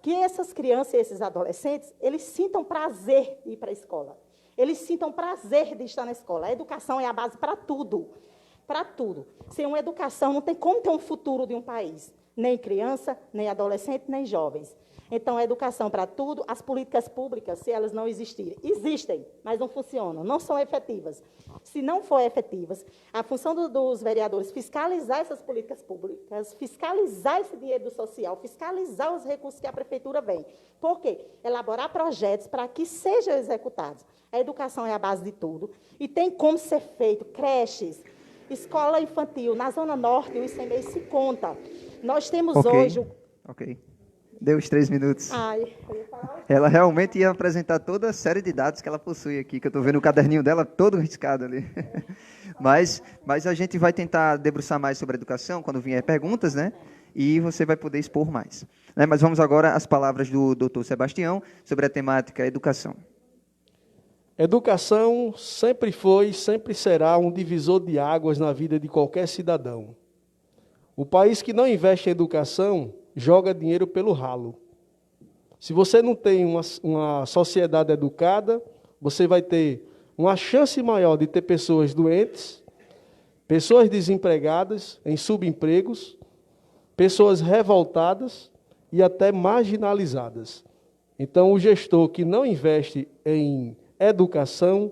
que essas crianças e esses adolescentes, eles sintam prazer de ir para a escola. Eles sintam prazer de estar na escola. A educação é a base para tudo. Para tudo. Sem uma educação, não tem como ter um futuro de um país. Nem criança, nem adolescente, nem jovens. Então, a educação para tudo, as políticas públicas, se elas não existirem, existem, mas não funcionam, não são efetivas. Se não for efetivas, a função dos vereadores fiscalizar essas políticas públicas, fiscalizar esse dinheiro do social, fiscalizar os recursos que a prefeitura vem. Por quê? Elaborar projetos para que sejam executados. A educação é a base de tudo e tem como ser feito creches, escola infantil. Na Zona Norte, o ICMEI se conta. Nós temos hoje... Ok. Deu os 3 minutos. Ai, eu ia falar... Ela realmente ia apresentar toda a série de dados que ela possui aqui, que eu estou vendo o caderninho dela todo riscado ali. Mas a gente vai tentar debruçar mais sobre a educação quando vier perguntas, né? E você vai poder expor mais. Né? Mas vamos agora às palavras do Dr. Sebastião sobre a temática educação. Educação sempre foi e sempre será um divisor de águas na vida de qualquer cidadão. O país que não investe em educação joga dinheiro pelo ralo. Se você não tem uma sociedade educada, você vai ter uma chance maior de ter pessoas doentes, pessoas desempregadas, em subempregos, pessoas revoltadas e até marginalizadas. Então, o gestor que não investe em educação,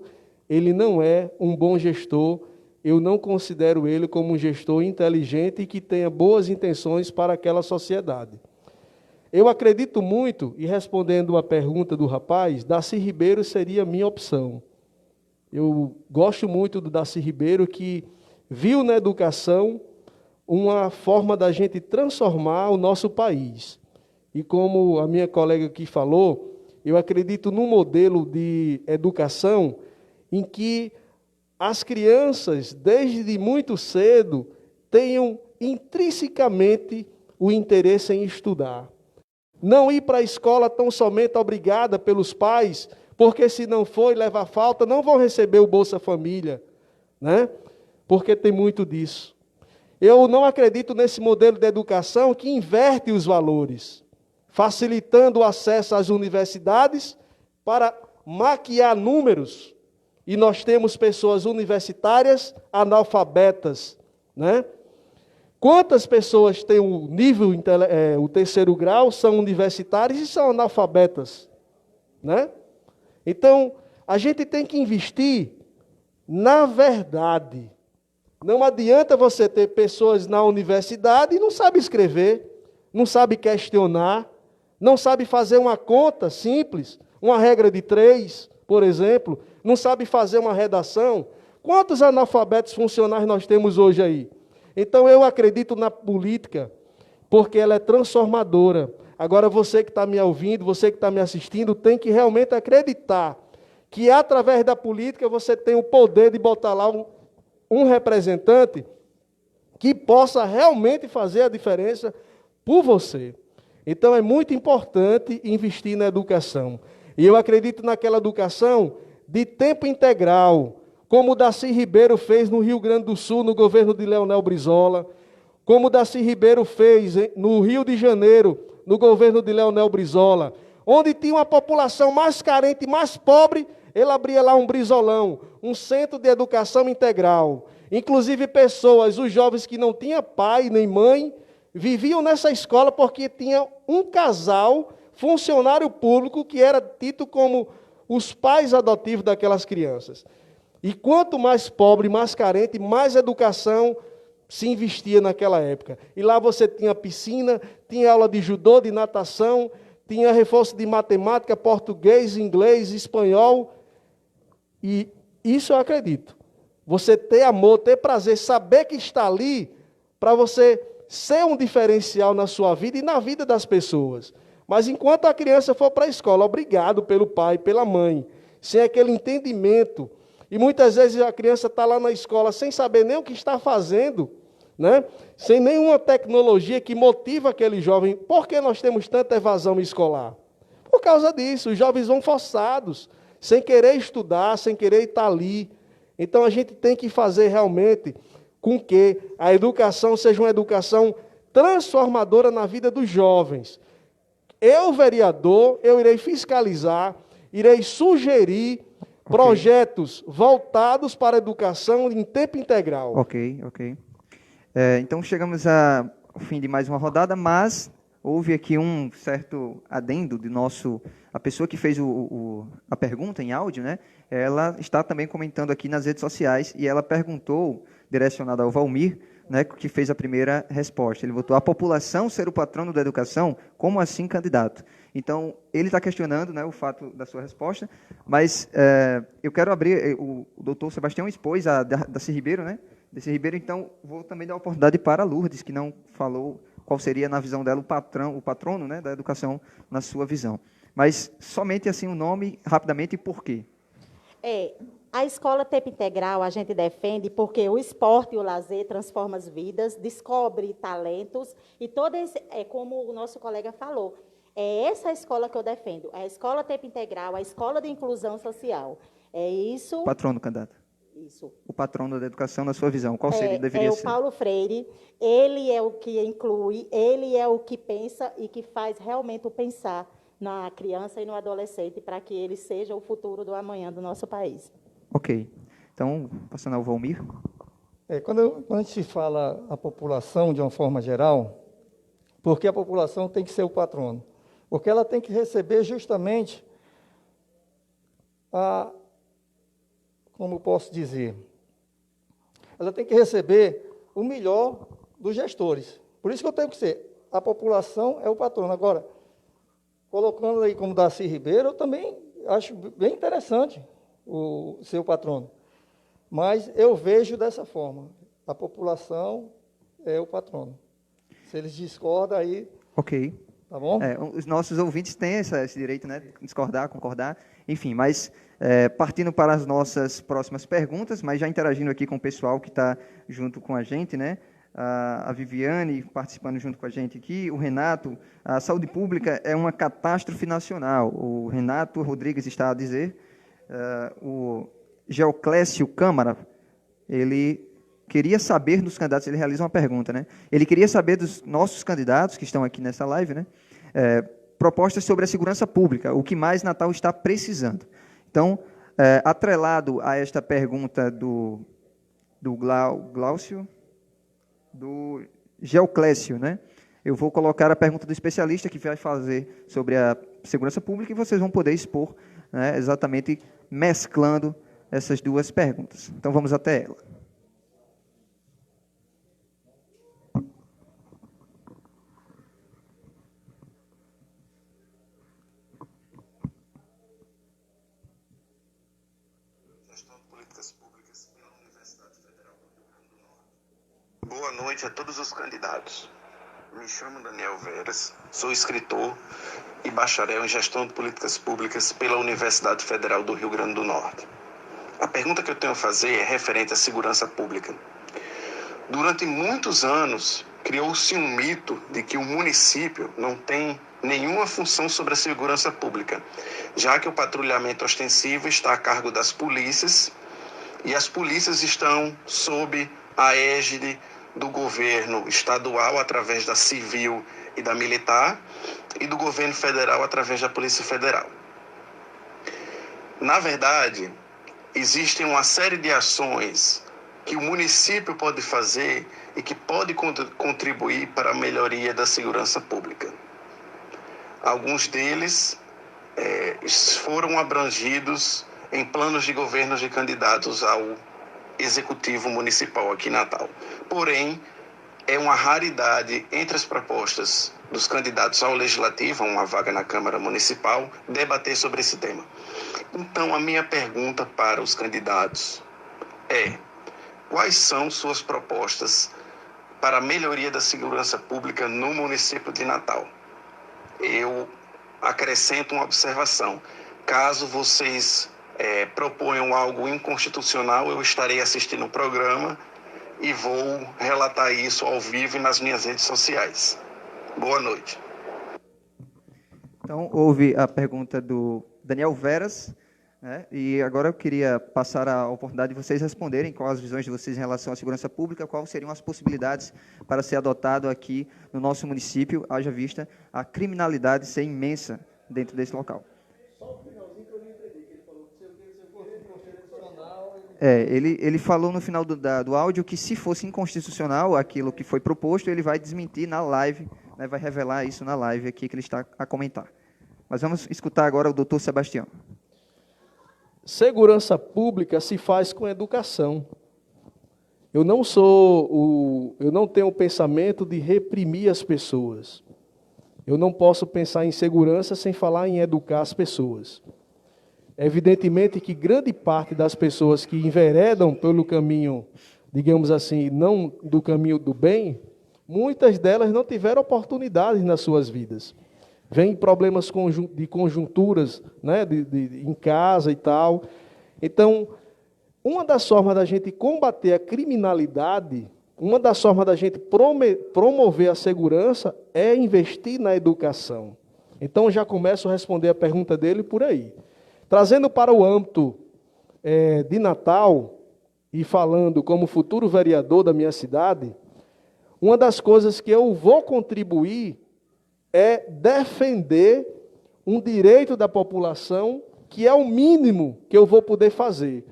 ele não é um bom gestor. Eu não considero ele como um gestor inteligente e que tenha boas intenções para aquela sociedade. Eu acredito muito, e respondendo a pergunta do rapaz, Darcy Ribeiro seria a minha opção. Eu gosto muito do Darcy Ribeiro, que viu na educação uma forma da gente transformar o nosso país. E como a minha colega aqui falou, eu acredito num modelo de educação em que as crianças, desde muito cedo, tenham intrinsecamente o interesse em estudar. Não ir para a escola tão somente obrigada pelos pais, porque se não for e levar falta, não vão receber o Bolsa Família. né? Porque tem muito disso. Eu não acredito nesse modelo de educação que inverte os valores, facilitando o acesso às universidades para maquiar números. E nós temos pessoas universitárias analfabetas, né? Quantas pessoas têm o nível, o terceiro grau, são universitárias e são analfabetas, né? Então, a gente tem que investir na verdade. Não adianta você ter pessoas na universidade e não sabe escrever, não sabe questionar, não sabe fazer uma conta simples, uma regra de 3, por exemplo, não sabe fazer uma redação. Quantos analfabetos funcionais nós temos hoje aí? Então, eu acredito na política, porque ela é transformadora. Agora, você que está me ouvindo, você que está me assistindo, tem que realmente acreditar que, através da política, você tem o poder de botar lá um representante que possa realmente fazer a diferença por você. Então, é muito importante investir na educação. E eu acredito naquela educação de tempo integral, como o Darcy Ribeiro fez no Rio Grande do Sul, no governo de Leonel Brizola, como o Darcy Ribeiro fez no Rio de Janeiro, no governo de Leonel Brizola, onde tinha uma população mais carente, mais pobre, ele abria lá um Brizolão, um centro de educação integral. Inclusive pessoas, os jovens que não tinham pai nem mãe, viviam nessa escola porque tinha um casal, funcionário público, que era tido como os pais adotivos daquelas crianças. E quanto mais pobre, mais carente, mais educação se investia naquela época. E lá você tinha piscina, tinha aula de judô, de natação, tinha reforço de matemática, português, inglês, espanhol. E isso eu acredito. Você ter amor, ter prazer, saber que está ali para você ser um diferencial na sua vida e na vida das pessoas. Mas enquanto a criança for para a escola, obrigado pelo pai, pela mãe, sem aquele entendimento, e muitas vezes a criança está lá na escola sem saber nem o que está fazendo, né? Sem nenhuma tecnologia que motiva aquele jovem. Por que nós temos tanta evasão escolar? Por causa disso, os jovens vão forçados, sem querer estudar, sem querer estar ali. Então a gente tem que fazer realmente com que a educação seja uma educação transformadora na vida dos jovens. Eu, vereador, eu irei fiscalizar, irei sugerir projetos voltados para a educação em tempo integral. Ok. Então, chegamos ao fim de mais uma rodada, mas houve aqui um certo adendo de a pessoa que fez a pergunta em áudio, né? Ela está também comentando aqui nas redes sociais e ela perguntou, direcionada ao Valmir, né, que fez a primeira resposta. Ele botou: a população ser o patrono da educação, como assim candidato? Então, ele está questionando, né, o fato da sua resposta, mas eu quero abrir, o doutor Sebastião expôs a Darcy Ribeiro, né? Darcy Ribeiro, então, vou também dar a oportunidade para a Lourdes, que não falou qual seria, na visão dela, o patrono, né, da educação, na sua visão. Mas, somente assim, o nome, rapidamente, e por quê? A escola tempo integral a gente defende porque o esporte e o lazer transformam as vidas, descobre talentos, e todo esse, como o nosso colega falou, é essa escola que eu defendo, a escola tempo integral, a escola de inclusão social. É isso. Patrono, candidato. Isso. O patrono da educação, na sua visão, qual seria, deveria ser? O Paulo Freire, ele é o que inclui, ele é o que pensa e que faz realmente o pensar na criança e no adolescente para que ele seja o futuro do amanhã do nosso país. Ok. Então, passando ao Valmir. Quando a gente fala a população de uma forma geral, porque a população tem que ser o patrono? Porque ela tem que receber justamente como posso dizer, ela tem que receber o melhor dos gestores. Por isso que eu tenho que ser, a população é o patrono. Agora, colocando aí como Darcy Ribeiro, eu também acho bem interessante o seu patrono. Mas eu vejo dessa forma, a população é o patrono. Se eles discordam, aí... Ok. Tá bom? Os nossos ouvintes têm esse direito, né, de discordar, concordar, enfim, mas partindo para as nossas próximas perguntas, mas já interagindo aqui com o pessoal que está junto com a gente, né, a Viviane participando junto com a gente aqui, o Renato, a saúde pública é uma catástrofe nacional, o Renato Rodrigues está a dizer, o Geoclésio Câmara ele queria saber dos candidatos, ele realiza uma pergunta, né? Ele queria saber dos nossos candidatos que estão aqui nessa live, né? Propostas sobre a segurança pública, o que mais Natal está precisando. Então, atrelado a esta pergunta do Glaucio, do Geoclésio, né? Eu vou colocar a pergunta do especialista que vai fazer sobre a segurança pública e vocês vão poder expor, né, exatamente mesclando essas duas perguntas. Então, vamos até ela. Boa noite a todos os candidatos. Me chamo Daniel Veras, sou escritor e bacharel em Gestão de Políticas Públicas pela Universidade Federal do Rio Grande do Norte. A pergunta que eu tenho a fazer é referente à segurança pública. Durante muitos anos, criou-se um mito de que o município não tem nenhuma função sobre a segurança pública, já que o patrulhamento ostensivo está a cargo das polícias e as polícias estão sob a égide do governo estadual através da civil e da militar e do governo federal através da Polícia Federal. Na verdade, existem uma série de ações que o município pode fazer e que pode contribuir para a melhoria da segurança pública. Alguns deles foram abrangidos em planos de governos de candidatos ao Executivo Municipal aqui em Natal. Porém, é uma raridade entre as propostas dos candidatos ao Legislativo, a uma vaga na Câmara Municipal, debater sobre esse tema. Então, a minha pergunta para os candidatos é: quais são suas propostas para a melhoria da segurança pública no município de Natal? Eu acrescento uma observação. Caso vocês proponham algo inconstitucional, eu estarei assistindo o programa e vou relatar isso ao vivo e nas minhas redes sociais. Boa noite. Então, houve a pergunta do Daniel Veras, né? E agora eu queria passar a oportunidade de vocês responderem quais as visões de vocês em relação à segurança pública, quais seriam as possibilidades para ser adotado aqui no nosso município, haja vista a criminalidade ser imensa dentro desse local. Ele falou no final do áudio que, se fosse inconstitucional aquilo que foi proposto, ele vai desmentir na live, né, vai revelar isso na live aqui que ele está a comentar. Mas vamos escutar agora o doutor Sebastião. Segurança pública se faz com educação. Eu não tenho o pensamento de reprimir as pessoas. Eu não posso pensar em segurança sem falar em educar as pessoas. Evidentemente que grande parte das pessoas que enveredam pelo caminho, digamos assim, não do caminho do bem, muitas delas não tiveram oportunidades nas suas vidas. Vêm problemas de conjunturas, né, em casa e tal. Então, uma das formas da gente combater a criminalidade, uma das formas da gente promover a segurança é investir na educação. Então, já começo a responder a pergunta dele por aí. Trazendo para o âmbito de Natal, e falando como futuro vereador da minha cidade, uma das coisas que eu vou contribuir é defender um direito da população, que é o mínimo que eu vou poder fazer,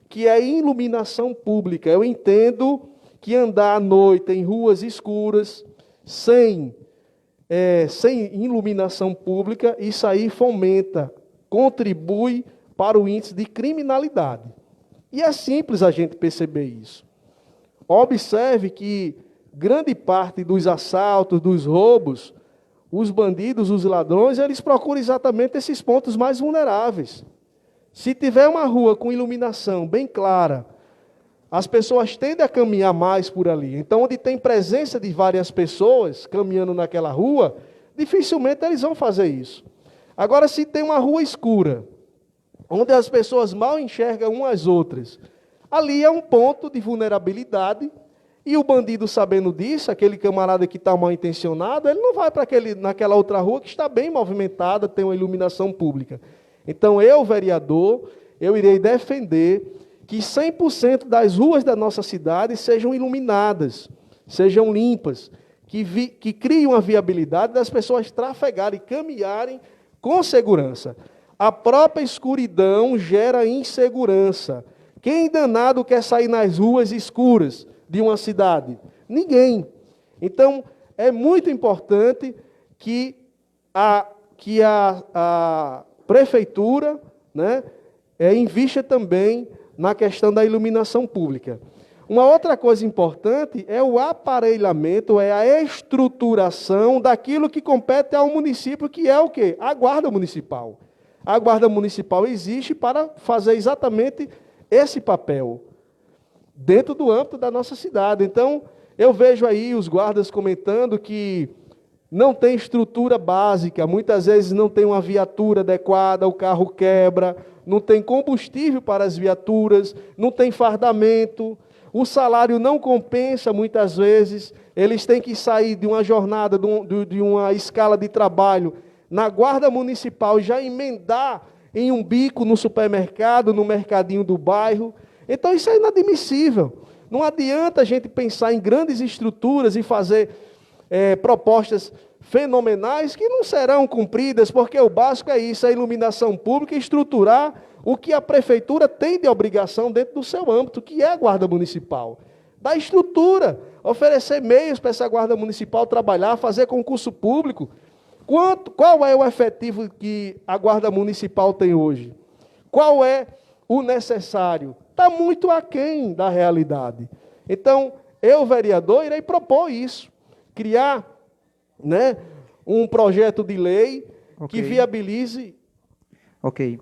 que é a iluminação pública. Eu entendo que andar à noite em ruas escuras, sem iluminação pública, isso aí fomenta, contribui para o índice de criminalidade. E é simples a gente perceber isso. Observe que grande parte dos assaltos, dos roubos, os bandidos, os ladrões, eles procuram exatamente esses pontos mais vulneráveis. Se tiver uma rua com iluminação bem clara, as pessoas tendem a caminhar mais por ali. Então, onde tem presença de várias pessoas caminhando naquela rua, dificilmente eles vão fazer isso. Agora, se tem uma rua escura, onde as pessoas mal enxergam umas às outras, ali é um ponto de vulnerabilidade, e o bandido, sabendo disso, aquele camarada que está mal intencionado, ele não vai para naquela outra rua que está bem movimentada, tem uma iluminação pública. Então, eu, vereador, eu irei defender que 100% das ruas da nossa cidade sejam iluminadas, sejam limpas, que criem uma viabilidade das pessoas trafegarem, caminharem com segurança. A própria escuridão gera insegurança. Quem danado quer sair nas ruas escuras de uma cidade? Ninguém. Então, é muito importante que a prefeitura, né, invista também na questão da iluminação pública. Uma outra coisa importante é o aparelhamento, é a estruturação daquilo que compete ao município, que é o quê? A Guarda Municipal. A Guarda Municipal existe para fazer exatamente esse papel, dentro do âmbito da nossa cidade. Então, eu vejo aí os guardas comentando que não tem estrutura básica, muitas vezes não tem uma viatura adequada, o carro quebra, não tem combustível para as viaturas, não tem fardamento, o salário não compensa muitas vezes, eles têm que sair de uma jornada, de uma escala de trabalho na Guarda Municipal e já emendar em um bico no supermercado, no mercadinho do bairro. Então isso é inadmissível. Não adianta a gente pensar em grandes estruturas e fazer propostas fenomenais que não serão cumpridas, porque o básico é isso, a iluminação pública, estruturar o que a prefeitura tem de obrigação dentro do seu âmbito, que é a Guarda Municipal. Da estrutura, oferecer meios para essa Guarda Municipal trabalhar, fazer concurso público. Qual é o efetivo que a Guarda Municipal tem hoje? Qual é o necessário? Está muito aquém da realidade. Então, eu, vereador, irei propor isso, criar, né, um projeto de lei que viabilize... Ok.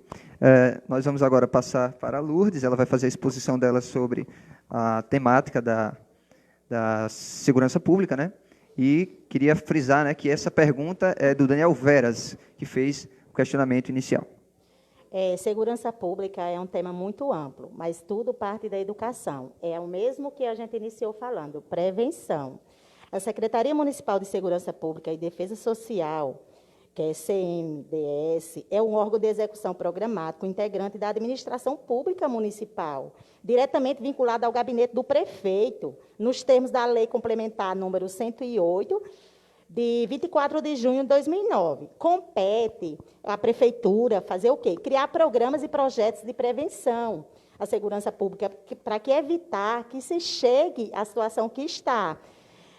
Nós vamos agora passar para a Lourdes, ela vai fazer a exposição dela sobre a temática da segurança pública, né? E queria frisar, né, que essa pergunta é do Daniel Veras, que fez o questionamento inicial. Segurança pública é um tema muito amplo, mas tudo parte da educação. É o mesmo que a gente iniciou falando, prevenção. A Secretaria Municipal de Segurança Pública e Defesa Social, que é CMDS, é um órgão de execução programático integrante da administração pública municipal, diretamente vinculado ao gabinete do prefeito, nos termos da Lei Complementar número 108, de 24 de junho de 2009. Compete à prefeitura fazer o quê? Criar programas e projetos de prevenção à segurança pública, para que evitar que se chegue à situação que está.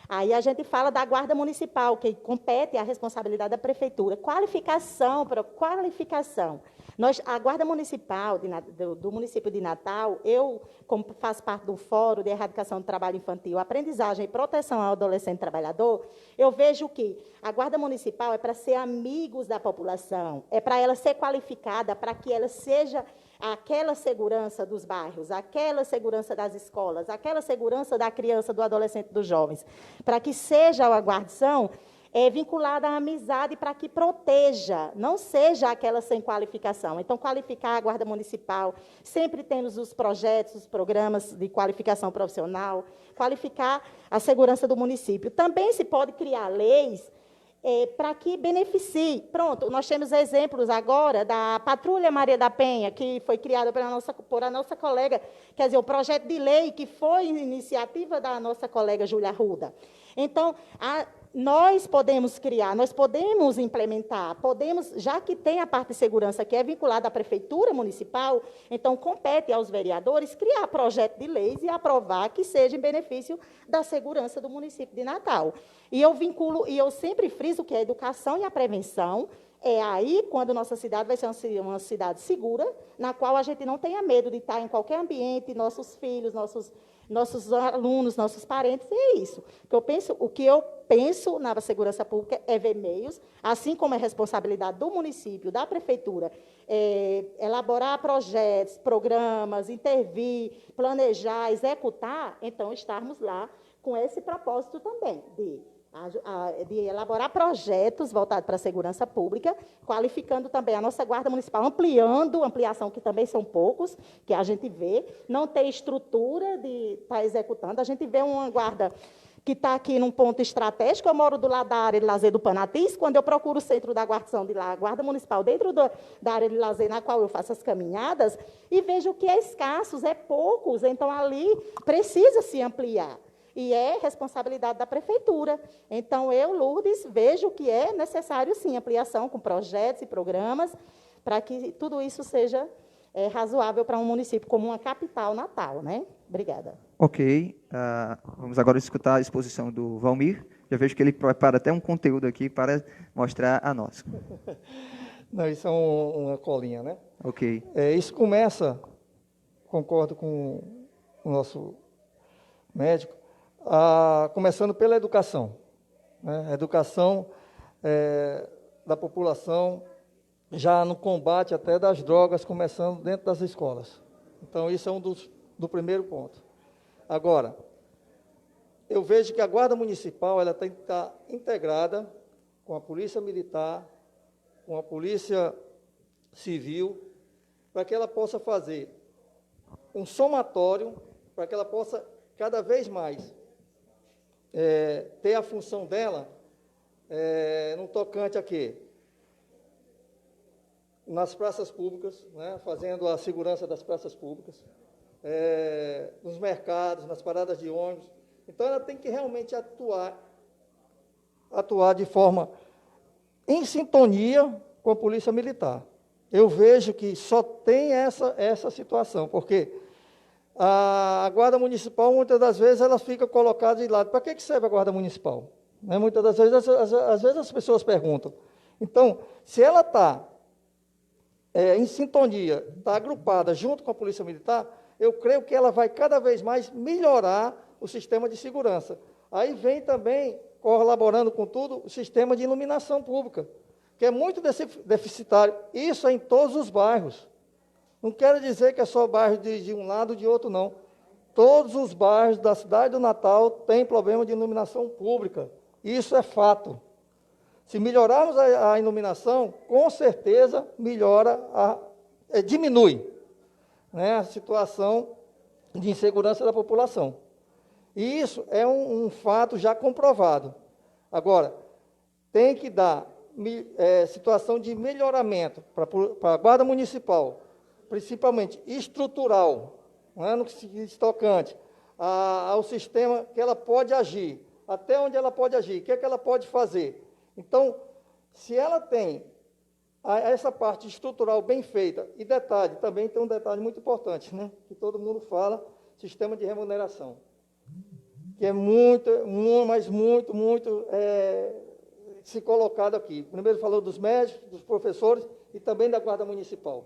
Aí a gente fala da Guarda Municipal, que compete à responsabilidade da prefeitura. Qualificação. A Guarda Municipal do município de Natal, eu, como faço parte do Fórum de Erradicação do Trabalho Infantil, Aprendizagem e Proteção ao Adolescente Trabalhador, eu vejo que a Guarda Municipal é para ser amigos da população, é para ela ser qualificada, para que ela seja aquela segurança dos bairros, aquela segurança das escolas, aquela segurança da criança, do adolescente, dos jovens, para que seja a guarnição vinculada à amizade, para que proteja, não seja aquela sem qualificação. Então, qualificar a Guarda Municipal, sempre temos os projetos, os programas de qualificação profissional, qualificar a segurança do município. Também se pode criar leis para que beneficie. Pronto, nós temos exemplos agora da Patrulha Maria da Penha, que foi criada por a nossa colega, quer dizer, o projeto de lei que foi iniciativa da nossa colega Júlia Arruda. Então, nós podemos criar, nós podemos implementar, já que tem a parte de segurança que é vinculada à prefeitura municipal, então compete aos vereadores criar projeto de leis e aprovar que seja em benefício da segurança do município de Natal. E eu sempre friso que a educação e a prevenção é aí quando nossa cidade vai ser uma cidade segura, na qual a gente não tenha medo de estar em qualquer ambiente, nossos filhos, nossos alunos, nossos parentes, e é isso. O que eu penso na segurança pública é ver meios, assim como é responsabilidade do município, da prefeitura, elaborar projetos, programas, intervir, planejar, executar, então estarmos lá com esse propósito também, de elaborar projetos voltados para a segurança pública, qualificando também a nossa Guarda Municipal, ampliação, que também são poucos, que a gente vê, não tem estrutura para executando, a gente vê uma guarda que está aqui num ponto estratégico. Eu moro do lado da área de lazer do Panatis. Quando eu procuro o centro da guarnição de lá, a Guarda Municipal, dentro da área de lazer na qual eu faço as caminhadas, e vejo que é escassos, é poucos. Então, ali precisa se ampliar. E é responsabilidade da prefeitura. Então, eu, Lourdes, vejo que é necessário, sim, ampliação com projetos e programas, para que tudo isso seja razoável para um município como uma capital natal, né? Obrigada. Ok. Vamos agora escutar a exposição do Valmir. Já vejo que ele prepara até um conteúdo aqui para mostrar a nós. Não, isso é uma colinha, né? Ok. Isso começa, concordo com o nosso médico, começando pela educação. Né? A educação da população, já no combate até das drogas, começando dentro das escolas. Então, isso é do primeiro ponto. Agora, eu vejo que a Guarda Municipal ela tem que estar integrada com a Polícia Militar, com a Polícia Civil, para que ela possa fazer um somatório, para que ela possa, cada vez mais, ter a função dela no tocante a quê? Nas praças públicas, né, fazendo a segurança das praças públicas, nos mercados, nas paradas de ônibus. Então, ela tem que realmente atuar de forma em sintonia com a Polícia Militar. Eu vejo que só tem essa situação, porque a Guarda Municipal, muitas das vezes, ela fica colocada de lado. Para que serve a Guarda Municipal? Né? Muitas das vezes, às vezes as pessoas perguntam. Então, se ela está em sintonia, está agrupada junto com a Polícia Militar, eu creio que ela vai cada vez mais melhorar o sistema de segurança. Aí vem também, colaborando com tudo, o sistema de iluminação pública, que é muito deficitário. Isso é em todos os bairros. Não quero dizer que é só bairro de um lado ou de outro, não. Todos os bairros da cidade do Natal têm problema de iluminação pública. Isso é fato. Se melhorarmos a iluminação, com certeza melhora, diminui, né, a situação de insegurança da população. E isso é um fato já comprovado. Agora, tem que dar situação de melhoramento para a Guarda Municipal, principalmente estrutural, né, no que se diz tocante ao sistema que ela pode agir, até onde ela pode agir, o que é que ela pode fazer. Então, se ela tem essa parte estrutural bem feita, e detalhe, também tem um detalhe muito importante, né, que todo mundo fala, sistema de remuneração, que é muito se colocado aqui. Primeiro falou dos médicos, dos professores e também da Guarda Municipal.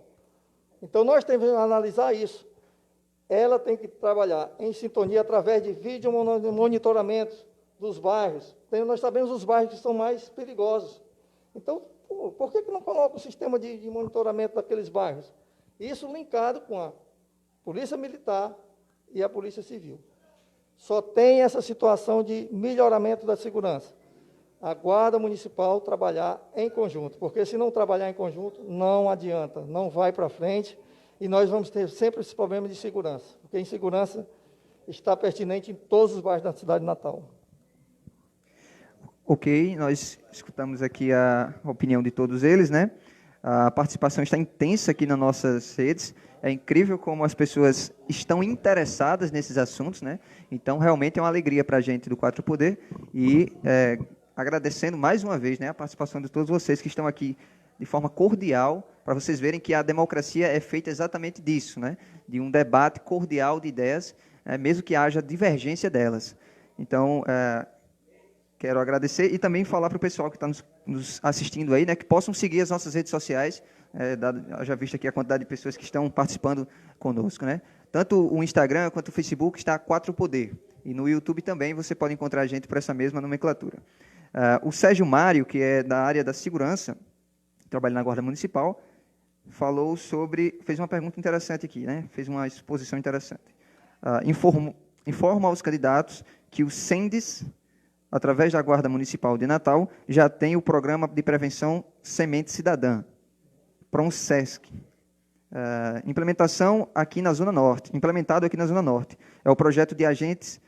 Então, nós temos que analisar isso. Ela tem que trabalhar em sintonia através de vídeo monitoramentos dos bairros. Nós sabemos os bairros que são mais perigosos. Então, por que não coloca o sistema de monitoramento daqueles bairros? Isso linkado com a Polícia Militar e a Polícia Civil. Só tem essa situação de melhoramento da segurança. A Guarda Municipal trabalhar em conjunto, porque se não trabalhar em conjunto, não adianta, não vai para frente, e nós vamos ter sempre esse problema de segurança, porque a insegurança está pertinente em todos os bairros da cidade de Natal. Ok, nós escutamos aqui a opinião de todos eles, né? A participação está intensa aqui nas nossas redes. É incrível como as pessoas estão interessadas nesses assuntos, né? Então, realmente é uma alegria para a gente do Quatro Poder. E agradecendo mais uma vez, né, a participação de todos vocês que estão aqui de forma cordial, para vocês verem que a democracia é feita exatamente disso, né? De um debate cordial de ideias, mesmo que haja divergência delas. Então, quero agradecer e também falar para o pessoal que está nos assistindo aí, né, que possam seguir as nossas redes sociais, já visto aqui a quantidade de pessoas que estão participando conosco, né? Tanto o Instagram quanto o Facebook está Quatro Poder. E no YouTube também você pode encontrar a gente por essa mesma nomenclatura. O Sérgio Mário, que é da área da segurança, trabalha na Guarda Municipal, fez uma pergunta interessante aqui, né? Fez uma exposição interessante. Informa aos candidatos que o SENDES, através da Guarda Municipal de Natal, já tem o programa de prevenção Semente Cidadã, PRONSESC. Implementado aqui na Zona Norte. É o projeto de agentes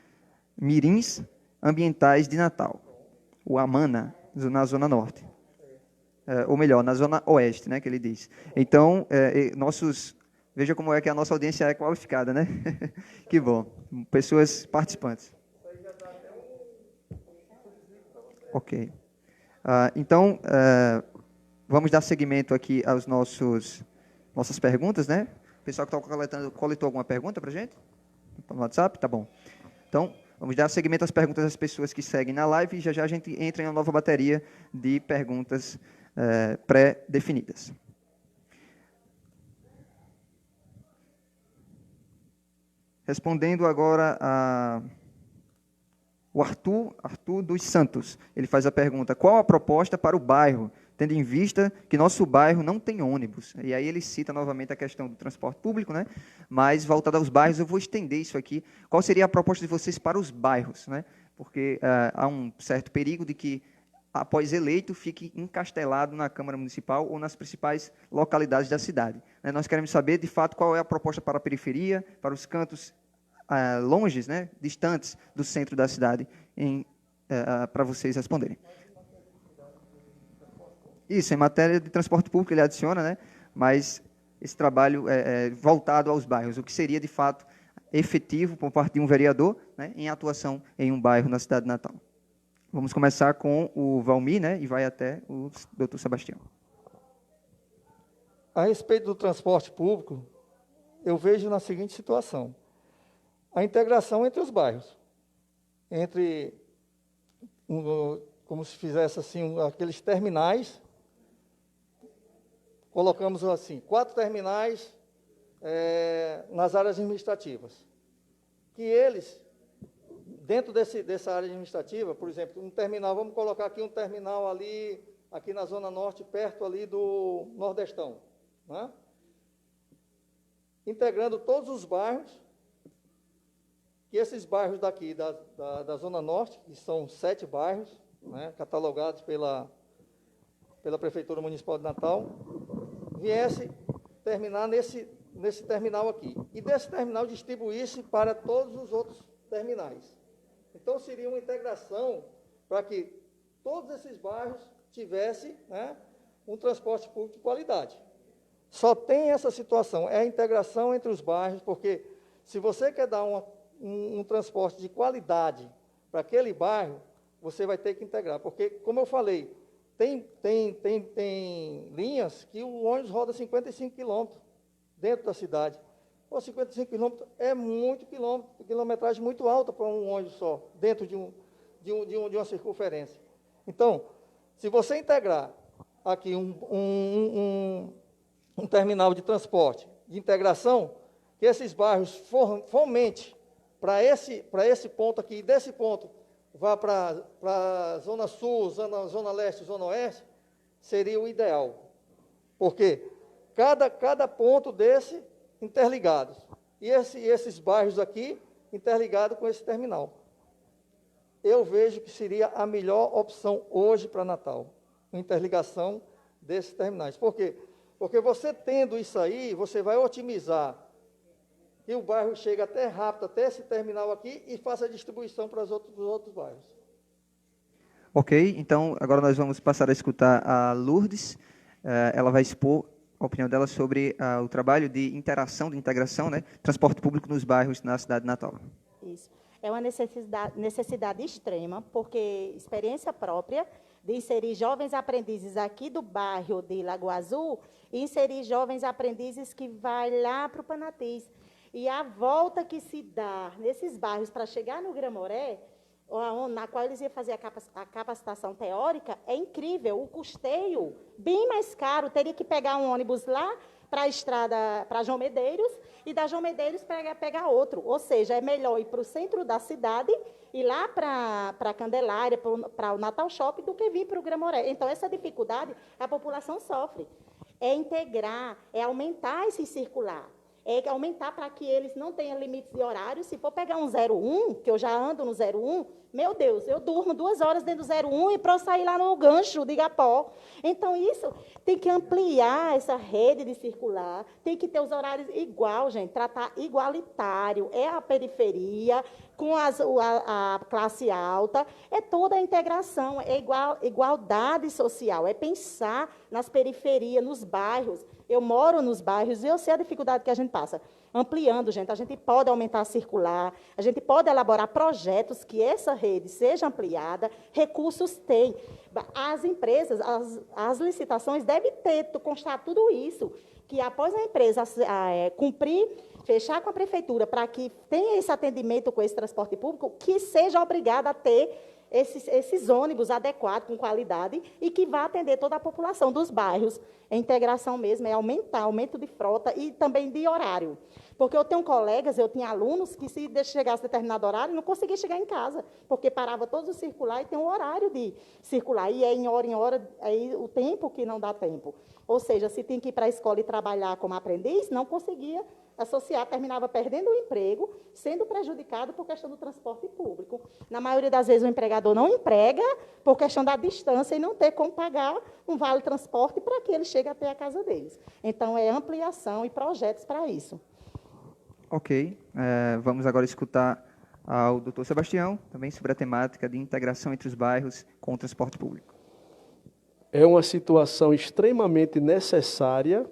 mirins ambientais de Natal, o AMANA, na Zona Norte. Ou melhor, na Zona Oeste, né, que ele diz. Então, veja como é que a nossa audiência é qualificada, né? Que bom. Pessoas participantes. Ok. Então, vamos dar seguimento aqui às nossas perguntas, né? O pessoal que está coletou alguma pergunta para a gente? No WhatsApp? Tá bom. Então, vamos dar seguimento às perguntas das pessoas que seguem na live e já a gente entra em uma nova bateria de perguntas pré-definidas. Respondendo agora o Arthur dos Santos. Ele faz a pergunta: qual a proposta para o bairro, tendo em vista que nosso bairro não tem ônibus? E aí ele cita novamente a questão do transporte público, né? Mas, voltado aos bairros, eu vou estender isso aqui. Qual seria a proposta de vocês para os bairros, né? Porque há um certo perigo de que, após eleito, fique encastelado na Câmara Municipal ou nas principais localidades da cidade. Nós queremos saber, de fato, qual é a proposta para a periferia, para os cantos longes, né, distantes do centro da cidade, para vocês responderem. Isso, em matéria de transporte público, ele adiciona, né, mas esse trabalho é voltado aos bairros, o que seria, de fato, efetivo por parte de um vereador, né, em atuação em um bairro na cidade de Natal. Vamos começar com o Valmir, né, e vai até o Dr. Sebastião. A respeito do transporte público, eu vejo na seguinte situação: a integração entre os bairros, como se fizesse assim, aqueles terminais, colocamos assim, 4 terminais nas áreas administrativas, que eles, dentro dessa área administrativa, por exemplo, um terminal, vamos colocar aqui um terminal ali, aqui na Zona Norte, perto ali do Nordestão, né? Integrando todos os bairros, que esses bairros daqui da Zona Norte, que são 7 bairros, né, catalogados pela Prefeitura Municipal de Natal, viesse terminar nesse terminal aqui. E desse terminal distribuísse para todos os outros terminais. Então, seria uma integração para que todos esses bairros tivessem, né, um transporte público de qualidade. Só tem essa situação, é a integração entre os bairros, porque se você quer dar um transporte de qualidade para aquele bairro, você vai ter que integrar. Porque, como eu falei, tem linhas que o ônibus roda 55 quilômetros dentro da cidade. Pô, 55 quilômetros é muito quilômetro, quilometragem muito alta para um ônibus só, dentro de uma circunferência. Então, se você integrar aqui um terminal de transporte, de integração, que esses bairros fomente para esse ponto aqui, desse ponto, vá para a Zona Sul, Zona Leste, Zona Oeste, seria o ideal. Porque cada ponto desse interligados. E esses bairros aqui interligados com esse terminal. Eu vejo que seria a melhor opção hoje para Natal, a interligação desses terminais. Por quê? Porque você tendo isso aí, você vai otimizar que o bairro chegue até rápido, até esse terminal aqui, e faça a distribuição para os outros bairros. Ok, então agora nós vamos passar a escutar a Lourdes. Ela vai expor a opinião dela sobre o trabalho de interação, de integração, né, transporte público nos bairros na cidade de Natal. Isso. É uma necessidade extrema, porque experiência própria de inserir jovens aprendizes aqui do bairro de Lagoa Azul e inserir jovens aprendizes que vai lá para o Panatins. E a volta que se dá nesses bairros para chegar no Gramoré, na qual eles iam fazer a capacitação teórica, é incrível. O custeio, bem mais caro, teria que pegar um ônibus lá para a estrada, para João Medeiros, e da João Medeiros pegar outro. Ou seja, é melhor ir para o centro da cidade, ir lá para Candelária, para o Natal Shopping, do que vir para o Gramoré. Então, essa dificuldade a população sofre. É integrar, é aumentar esse circular. É aumentar para que eles não tenham limites de horário. Se for pegar um 01, que eu já ando no 01, meu Deus, eu durmo 2 horas dentro do 01 e para eu sair lá no gancho de Igapó. Então, isso tem que ampliar essa rede de circular, tem que ter os horários igual, gente, tratar igualitário. É a periferia, com a classe alta, é toda a integração, é igualdade social, é pensar nas periferias, nos bairros. Eu moro nos bairros e eu sei a dificuldade que a gente passa. Ampliando, gente, a gente pode aumentar a circular, a gente pode elaborar projetos que essa rede seja ampliada, recursos tem. As empresas, as licitações devem constar tudo isso, que após a empresa cumprir, fechar com a prefeitura para que tenha esse atendimento com esse transporte público, que seja obrigada a ter esses ônibus adequados, com qualidade, e que vá atender toda a população dos bairros. A integração mesmo é aumento de frota e também de horário. Porque eu tenho colegas, eu tinha alunos que, se chegasse a determinado horário, não conseguia chegar em casa, porque parava todos os circular e tem um horário de circular. E é em hora, aí o tempo que não dá tempo. Ou seja, se tem que ir para a escola e trabalhar como aprendiz, não conseguia associar, terminava perdendo o emprego, sendo prejudicado por questão do transporte público. Na maioria das vezes, o empregador não emprega por questão da distância e não ter como pagar um vale-transporte para que ele chegue até a casa deles. Então, é ampliação e projetos para isso. Ok. Vamos agora escutar ao doutor Sebastião, também sobre a temática de integração entre os bairros com o transporte público. É uma situação extremamente necessária.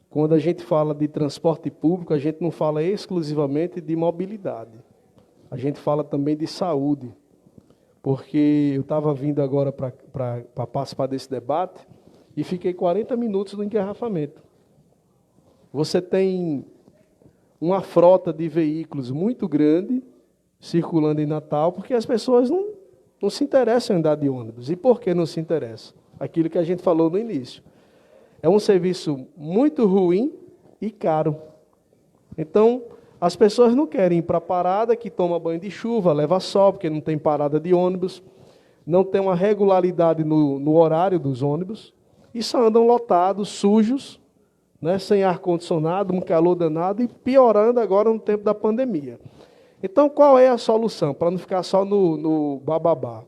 Quando a gente fala de transporte público, a gente não fala exclusivamente de mobilidade. A gente fala também de saúde. Porque eu estava vindo agora para participar desse debate e fiquei 40 minutos no engarrafamento. Você tem uma frota de veículos muito grande circulando em Natal, porque as pessoas não se interessam em andar de ônibus. E por que não se interessam? Aquilo que a gente falou no início. É um serviço muito ruim e caro. Então, as pessoas não querem ir para a parada, que toma banho de chuva, leva sol, porque não tem parada de ônibus, não tem uma regularidade no horário dos ônibus, e só andam lotados, sujos, né, sem ar-condicionado, um calor danado, e piorando agora no tempo da pandemia. Então, qual é a solução? Para não ficar só no bababá.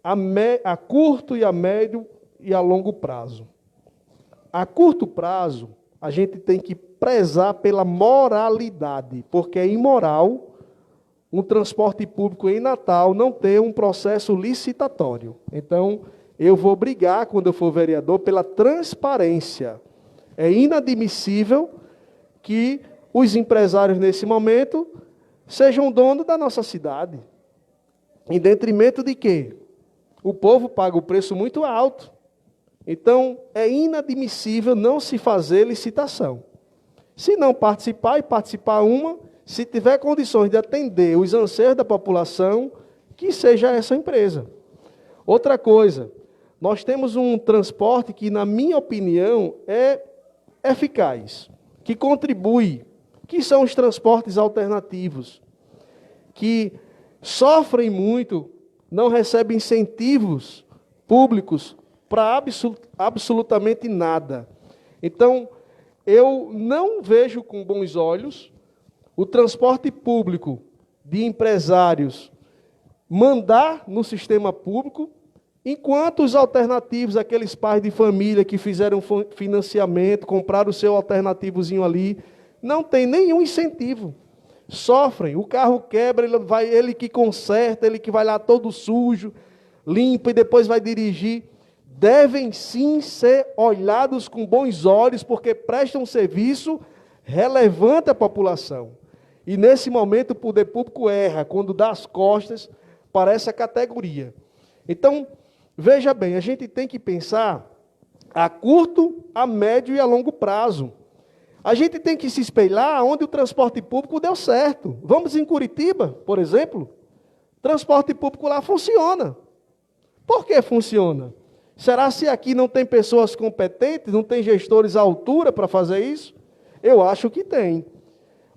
A curto e a médio e a longo prazo. A curto prazo, a gente tem que prezar pela moralidade, porque é imoral um transporte público em Natal não ter um processo licitatório. Então, eu vou brigar, quando eu for vereador, pela transparência. É inadmissível que os empresários, nesse momento, sejam donos da nossa cidade. Em detrimento de quê? O povo paga o preço muito alto. Então, é inadmissível não se fazer licitação. Se não participar, e participar se tiver condições de atender os anseios da população, que seja essa empresa. Outra coisa, nós temos um transporte que, na minha opinião, é eficaz, que contribui, que são os transportes alternativos, que sofrem muito, não recebem incentivos públicos para absolutamente nada. Então, eu não vejo com bons olhos o transporte público de empresários mandar no sistema público, enquanto os alternativos, aqueles pais de família que fizeram financiamento, compraram o seu alternativozinho ali, não tem nenhum incentivo. Sofrem, o carro quebra, ele que conserta, ele que vai lá todo sujo, limpa e depois vai dirigir. Devem sim ser olhados com bons olhos, porque prestam um serviço relevante à população. E nesse momento o poder público erra, quando dá as costas para essa categoria. Então, veja bem, a gente tem que pensar a curto, a médio e a longo prazo. A gente tem que se espelhar onde o transporte público deu certo. Vamos em Curitiba, por exemplo, o transporte público lá funciona. Por que funciona? Será se aqui não tem pessoas competentes, não tem gestores à altura para fazer isso? Eu acho que tem.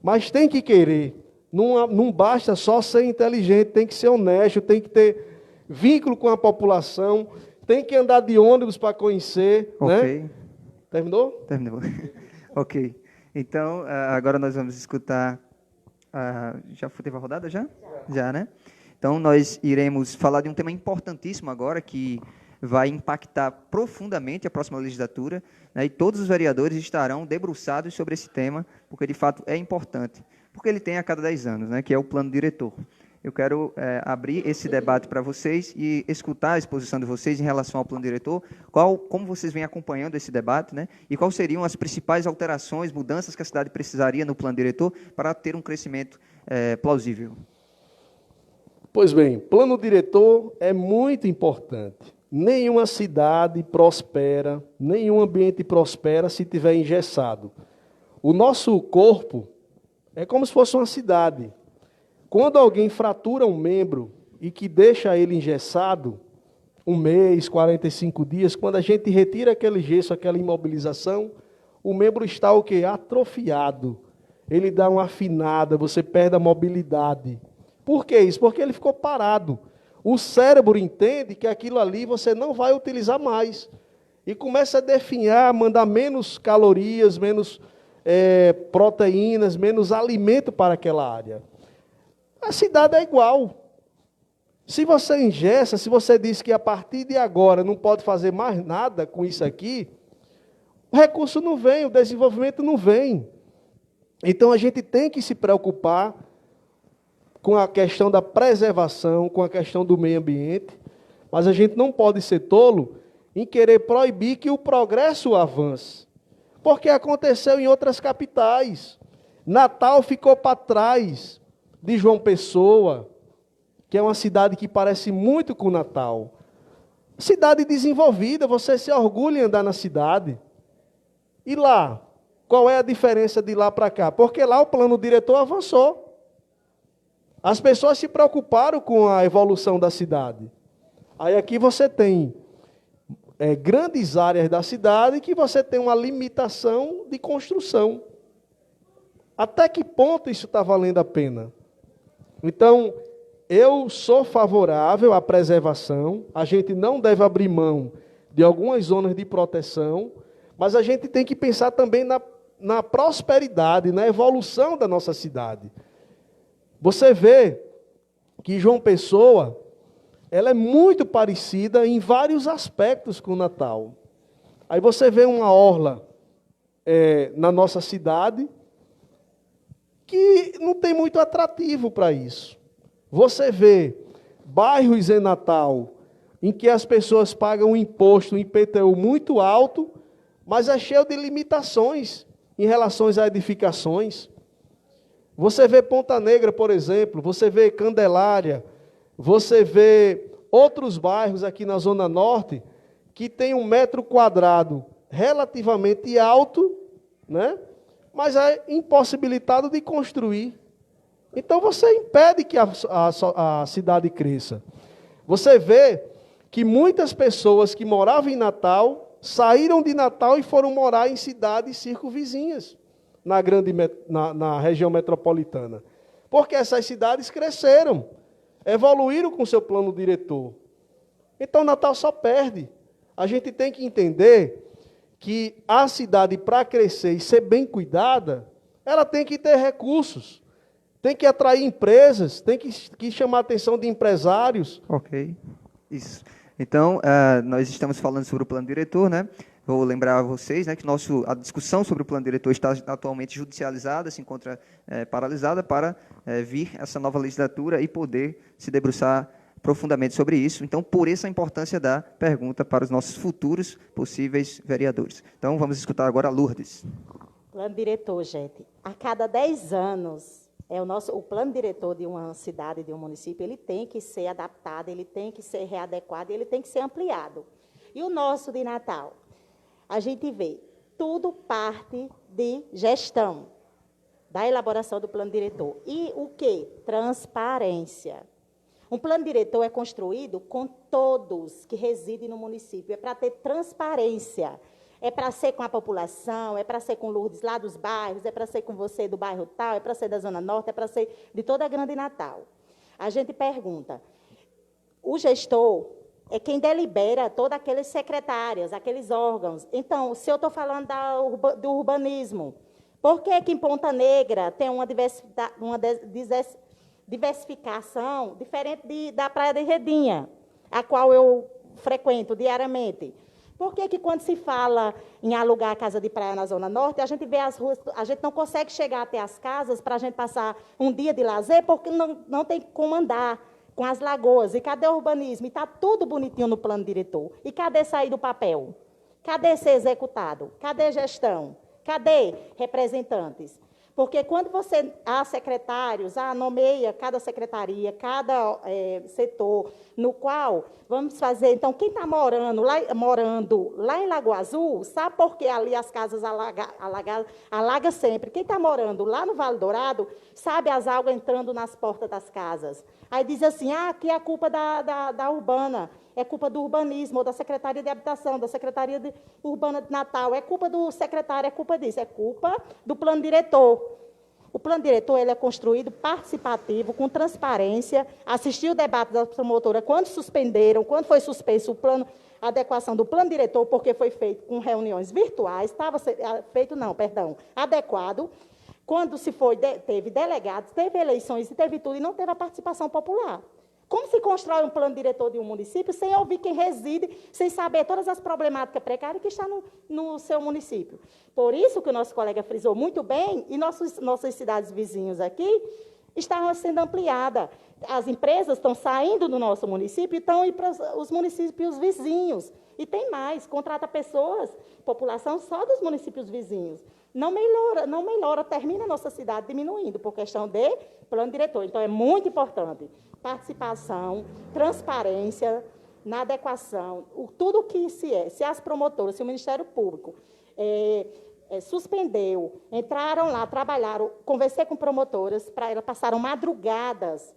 Mas tem que querer. Não basta só ser inteligente, tem que ser honesto, tem que ter vínculo com a população, tem que andar de ônibus para conhecer. Ok. Né? Terminou? Terminou. Ok. Então, agora nós vamos escutar... já teve a rodada já? Já, né? Então, nós iremos falar de um tema importantíssimo agora, que vai impactar profundamente a próxima legislatura, né, e todos os vereadores estarão debruçados sobre esse tema, porque, de fato, é importante. porque ele tem a cada 10 anos, né, que é o plano diretor. Eu quero abrir esse debate para vocês e escutar a exposição de vocês em relação ao plano diretor, como vocês vêm acompanhando esse debate, né, e quais seriam as principais alterações, mudanças que a cidade precisaria no plano diretor para ter um crescimento plausível. Pois bem, plano diretor é muito importante. Nenhuma cidade prospera, nenhum ambiente prospera se tiver engessado. O nosso corpo é como se fosse uma cidade. Quando alguém fratura um membro e que deixa ele engessado, 1 mês, 45 dias, quando a gente retira aquele gesso, aquela imobilização, o membro está o quê? Atrofiado. Ele dá uma afinada, você perde a mobilidade. Por que isso? Porque ele ficou parado. O cérebro entende que aquilo ali você não vai utilizar mais. E começa a definhar, mandar menos calorias, menos proteínas, menos alimento para aquela área. A cidade é igual. Se você engessa, se você diz que a partir de agora não pode fazer mais nada com isso aqui, o recurso não vem, o desenvolvimento não vem. Então a gente tem que se preocupar com a questão da preservação, com a questão do meio ambiente, mas a gente não pode ser tolo em querer proibir que o progresso avance. Porque aconteceu em outras capitais. Natal ficou para trás de João Pessoa, que é uma cidade que parece muito com Natal. Cidade desenvolvida, você se orgulha em andar na cidade. E lá, qual é a diferença de lá para cá? Porque lá o plano diretor avançou. As pessoas se preocuparam com a evolução da cidade. Aí aqui você tem grandes áreas da cidade que você tem uma limitação de construção. Até que ponto isso está valendo a pena? Então, eu sou favorável à preservação, a gente não deve abrir mão de algumas zonas de proteção, mas a gente tem que pensar também na prosperidade, na evolução da nossa cidade. Você vê que João Pessoa, ela é muito parecida em vários aspectos com o Natal. Aí você vê uma orla na nossa cidade, que não tem muito atrativo para isso. Você vê bairros em Natal em que as pessoas pagam um imposto, um IPTU muito alto, mas é cheio de limitações em relação a edificações. Você vê Ponta Negra, por exemplo, você vê Candelária, você vê outros bairros aqui na Zona Norte que tem 1 metro quadrado relativamente alto, né? Mas é impossibilitado de construir. Então você impede que a cidade cresça. Você vê que muitas pessoas que moravam em Natal saíram de Natal e foram morar em cidades circunvizinhas, na região metropolitana. Porque essas cidades cresceram, evoluíram com seu plano diretor. Então Natal só perde. A gente tem que entender que a cidade, para crescer e ser bem cuidada, ela tem que ter recursos, tem que atrair empresas, tem que chamar a atenção de empresários. Ok, isso. Então, nós estamos falando sobre o plano diretor, né? Vou lembrar a vocês, né, que a discussão sobre o plano diretor está atualmente judicializada, se encontra paralisada para vir essa nova legislatura e poder se debruçar profundamente sobre isso. Então, por isso a importância da pergunta para os nossos futuros possíveis vereadores. Então, vamos escutar agora a Lourdes. Plano diretor, gente. A cada 10 anos, o plano diretor de uma cidade, de um município, ele tem que ser adaptado, ele tem que ser readequado, ele tem que ser ampliado. E o nosso de Natal? A gente vê, tudo parte de gestão, da elaboração do plano diretor. E o quê? Transparência. Um plano diretor é construído com todos que residem no município. É para ter transparência. É para ser com a população, é para ser com Lourdes lá dos bairros, é para ser com você do bairro tal, é para ser da Zona Norte, é para ser de toda a Grande Natal. A gente pergunta, o gestor é quem delibera todos aqueles secretários, aqueles órgãos. Então, se eu estou falando do urbanismo, por que em Ponta Negra tem uma diversificação diferente da Praia de Redinha, a qual eu frequento diariamente? Por que quando se fala em alugar a casa de praia na Zona Norte, a gente vê as ruas, a gente não consegue chegar até as casas para a gente passar um dia de lazer, porque não tem como andar com as lagoas. E cadê o urbanismo? E está tudo bonitinho no plano diretor. E cadê sair do papel? Cadê ser executado? Cadê gestão? Cadê representantes? Porque quando você há secretários, nomeia cada secretaria, cada setor, no qual vamos fazer. Então, quem está morando lá em Lagoa Azul, sabe por que ali as casas alaga sempre? Quem está morando lá no Vale Dourado, sabe as águas entrando nas portas das casas. Aí diz assim, aqui é a culpa da urbana. É culpa do urbanismo, ou da Secretaria de Habitação, da Secretaria Urbana de Natal. É culpa do secretário, é culpa disso. É culpa do plano diretor. O plano diretor ele é construído participativo, com transparência. Assisti o debate da promotora quando quando foi suspenso a adequação do plano diretor, porque foi feito com reuniões virtuais, adequado. Quando teve delegados, teve eleições e teve tudo, e não teve a participação popular. Como se constrói um plano diretor de um município sem ouvir quem reside, sem saber todas as problemáticas precárias que estão no seu município? Por isso que o nosso colega frisou muito bem, e nossas cidades vizinhas aqui estão sendo ampliadas. As empresas estão saindo do nosso município e estão indo para os municípios vizinhos. E tem mais, contrata pessoas, população só dos municípios vizinhos. Não melhora, termina a nossa cidade diminuindo por questão de plano diretor. Então, é muito importante participação, transparência na adequação, tudo o que se as promotoras, se o Ministério Público suspendeu, entraram lá, trabalharam, conversei com promotoras, elas passaram madrugadas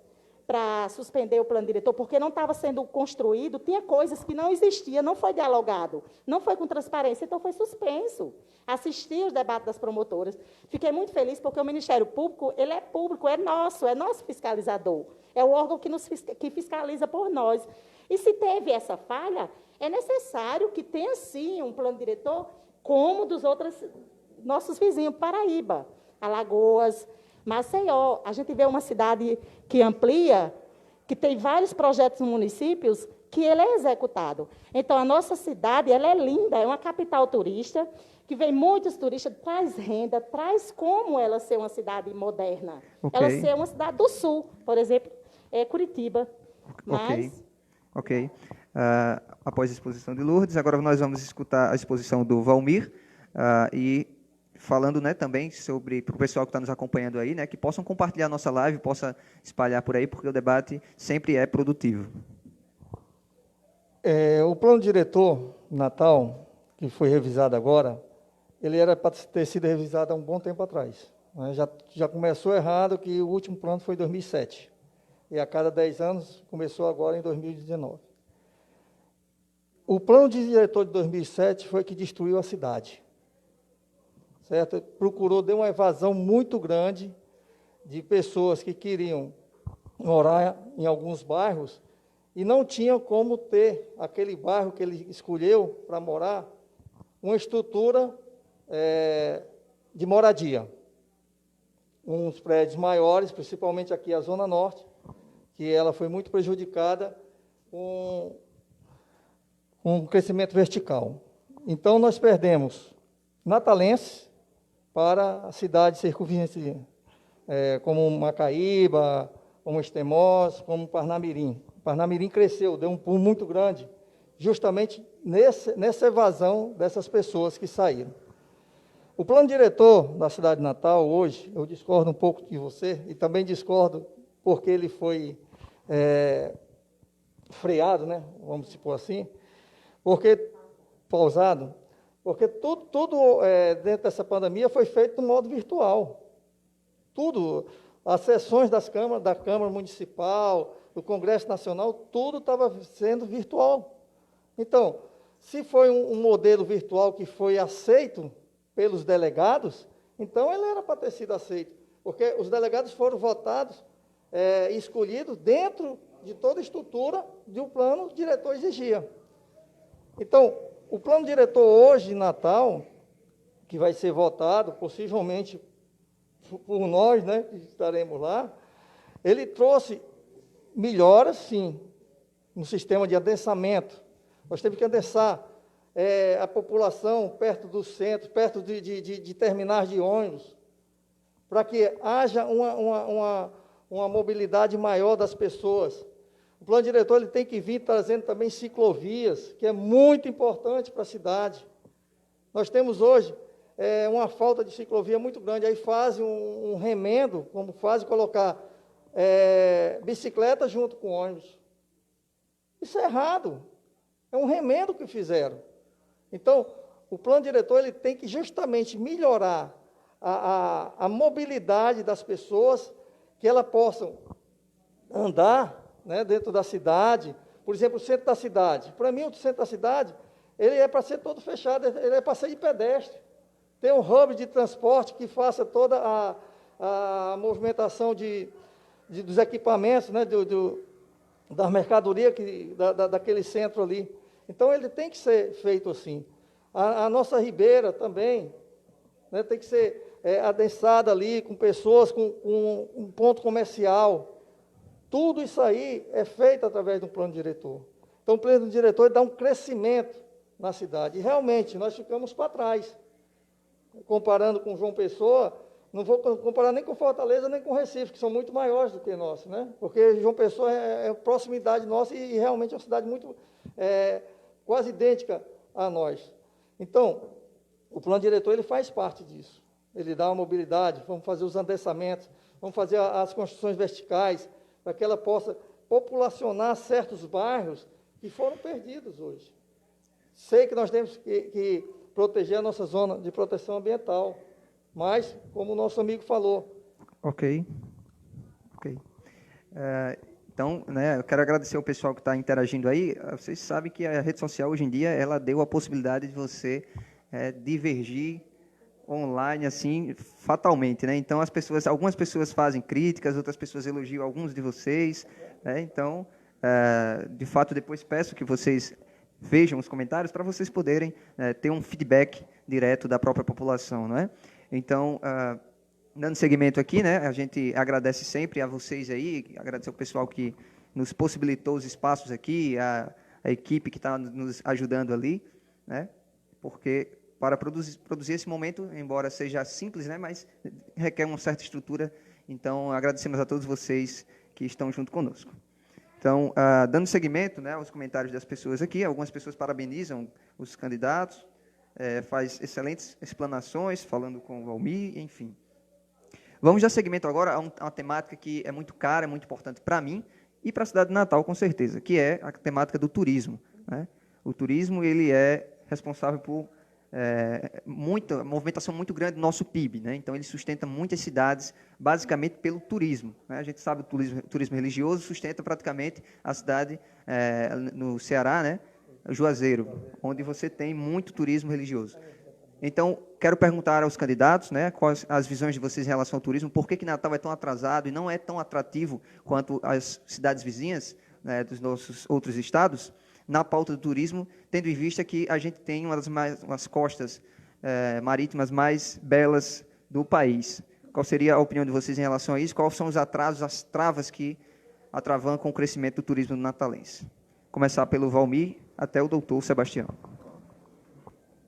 para suspender o plano diretor, porque não estava sendo construído, tinha coisas que não existiam, não foi dialogado, não foi com transparência, então foi suspenso. Assisti os debates das promotoras, fiquei muito feliz, porque o Ministério Público, ele é público, é nosso fiscalizador, é o órgão que fiscaliza por nós. E se teve essa falha, é necessário que tenha, sim, um plano diretor, como dos outros nossos vizinhos, Paraíba, Alagoas, Maceió. A gente vê uma cidade que amplia, que tem vários projetos nos municípios, que ele é executado. Então, a nossa cidade, ela é linda, é uma capital turista, que vem muitos turistas, traz renda, traz como ela ser uma cidade moderna. Okay. Ela ser uma cidade do sul, por exemplo, Curitiba. Ok. Após a exposição de Lourdes, agora nós vamos escutar a exposição do Valmir, e falando, né, também sobre, para o pessoal que está nos acompanhando aí, né, que possam compartilhar a nossa live, possa espalhar por aí, porque o debate sempre é produtivo. O plano diretor Natal, que foi revisado agora, ele era para ter sido revisado há um bom tempo atrás. Né? Já começou errado, que o último plano foi em 2007. E a cada 10 anos, começou agora em 2019. O plano de diretor de 2007 foi que destruiu a cidade. Certo? Deu uma evasão muito grande de pessoas que queriam morar em alguns bairros e não tinham como ter aquele bairro que ele escolheu para morar, uma estrutura de moradia. Uns prédios maiores, principalmente aqui a Zona Norte, que ela foi muito prejudicada com um crescimento vertical. Então, nós perdemos natalenses para a cidade circunvizinha, como Macaíba, como Extremós, como Parnamirim. Parnamirim cresceu, deu um pulo muito grande, justamente nessa evasão dessas pessoas que saíram. O plano diretor da cidade de Natal, hoje, eu discordo um pouco de você, e também discordo porque ele foi freado, né, vamos supor assim, pausado, porque tudo dentro dessa pandemia foi feito no modo virtual. Tudo, as sessões da Câmara Municipal, do Congresso Nacional, tudo estava sendo virtual. Então, se foi um modelo virtual que foi aceito pelos delegados, então ele era para ter sido aceito, porque os delegados foram votados e escolhidos dentro de toda a estrutura de um plano diretor exigia. Então, o plano diretor hoje, de Natal, que vai ser votado, possivelmente por nós, né, que estaremos lá, ele trouxe melhoras, sim, no sistema de adensamento. Nós temos que adensar a população perto do centro, perto de terminais de ônibus, para que haja uma mobilidade maior das pessoas. O plano diretor ele tem que vir trazendo também ciclovias, que é muito importante para a cidade. Nós temos hoje uma falta de ciclovia muito grande, aí fazem um remendo, como fazem colocar bicicleta junto com ônibus. Isso é errado, é um remendo que fizeram. Então, o plano diretor ele tem que justamente melhorar a mobilidade das pessoas, que elas possam andar, né, dentro da cidade. Por exemplo, o centro da cidade. Para mim, o centro da cidade, ele é para ser todo fechado, ele é para ser de pedestre. Tem um hub de transporte que faça toda a movimentação dos equipamentos, né, da mercadoria daquele centro ali. Então, ele tem que ser feito assim. A nossa ribeira também, né, tem que ser adensada ali, com pessoas, com um ponto comercial. Tudo isso aí é feito através de um plano diretor. Então, o plano diretor dá um crescimento na cidade. E, realmente, nós ficamos para trás. Comparando com João Pessoa, não vou comparar nem com Fortaleza, nem com Recife, que são muito maiores do que nós, né? Porque João Pessoa é proximidade nossa e realmente é uma cidade muito, quase idêntica a nós. Então, o plano diretor ele faz parte disso. Ele dá uma mobilidade, vamos fazer os adensamentos, vamos fazer as construções verticais, para que ela possa populacionar certos bairros que foram perdidos hoje. Sei que nós temos que proteger a nossa zona de proteção ambiental, mas, como o nosso amigo falou... Ok. Então, né, eu quero agradecer ao pessoal que está interagindo aí. Vocês sabem que a rede social, hoje em dia, ela deu a possibilidade de você divergir online, assim, fatalmente, né? Então, algumas pessoas fazem críticas, outras pessoas elogiam alguns de vocês, né? Então, de fato, depois peço que vocês vejam os comentários para vocês poderem ter um feedback direto da própria população, não é? Então, dando seguimento aqui, né? A gente agradece sempre a vocês aí, agradecer ao pessoal que nos possibilitou os espaços aqui, a equipe que está nos ajudando ali, né? Porque para produzir esse momento, embora seja simples, né, mas requer uma certa estrutura. Então, agradecemos a todos vocês que estão junto conosco. Então, dando seguimento, né, aos comentários das pessoas aqui, algumas pessoas parabenizam os candidatos, faz excelentes explanações, falando com o Valmir, enfim. Vamos dar seguimento agora a uma temática que é muito cara, é muito importante para mim e para a cidade de Natal, com certeza, que é a temática do turismo, né? O turismo ele é responsável por muita movimentação muito grande do nosso PIB, né? Então ele sustenta muitas cidades basicamente pelo turismo, né? A gente sabe o turismo religioso sustenta praticamente a cidade no Ceará, né? Juazeiro, onde você tem muito turismo religioso. Então quero perguntar aos candidatos, né, quais as visões de vocês em relação ao turismo, por que Natal é tão atrasado e não é tão atrativo quanto as cidades vizinhas, né, dos nossos outros estados, na pauta do turismo, tendo em vista que a gente tem umas costas marítimas mais belas do país. Qual seria a opinião de vocês em relação a isso? Quais são os atrasos, as travas que atravancam o crescimento do turismo natalense? Começar pelo Valmir até o doutor Sebastião.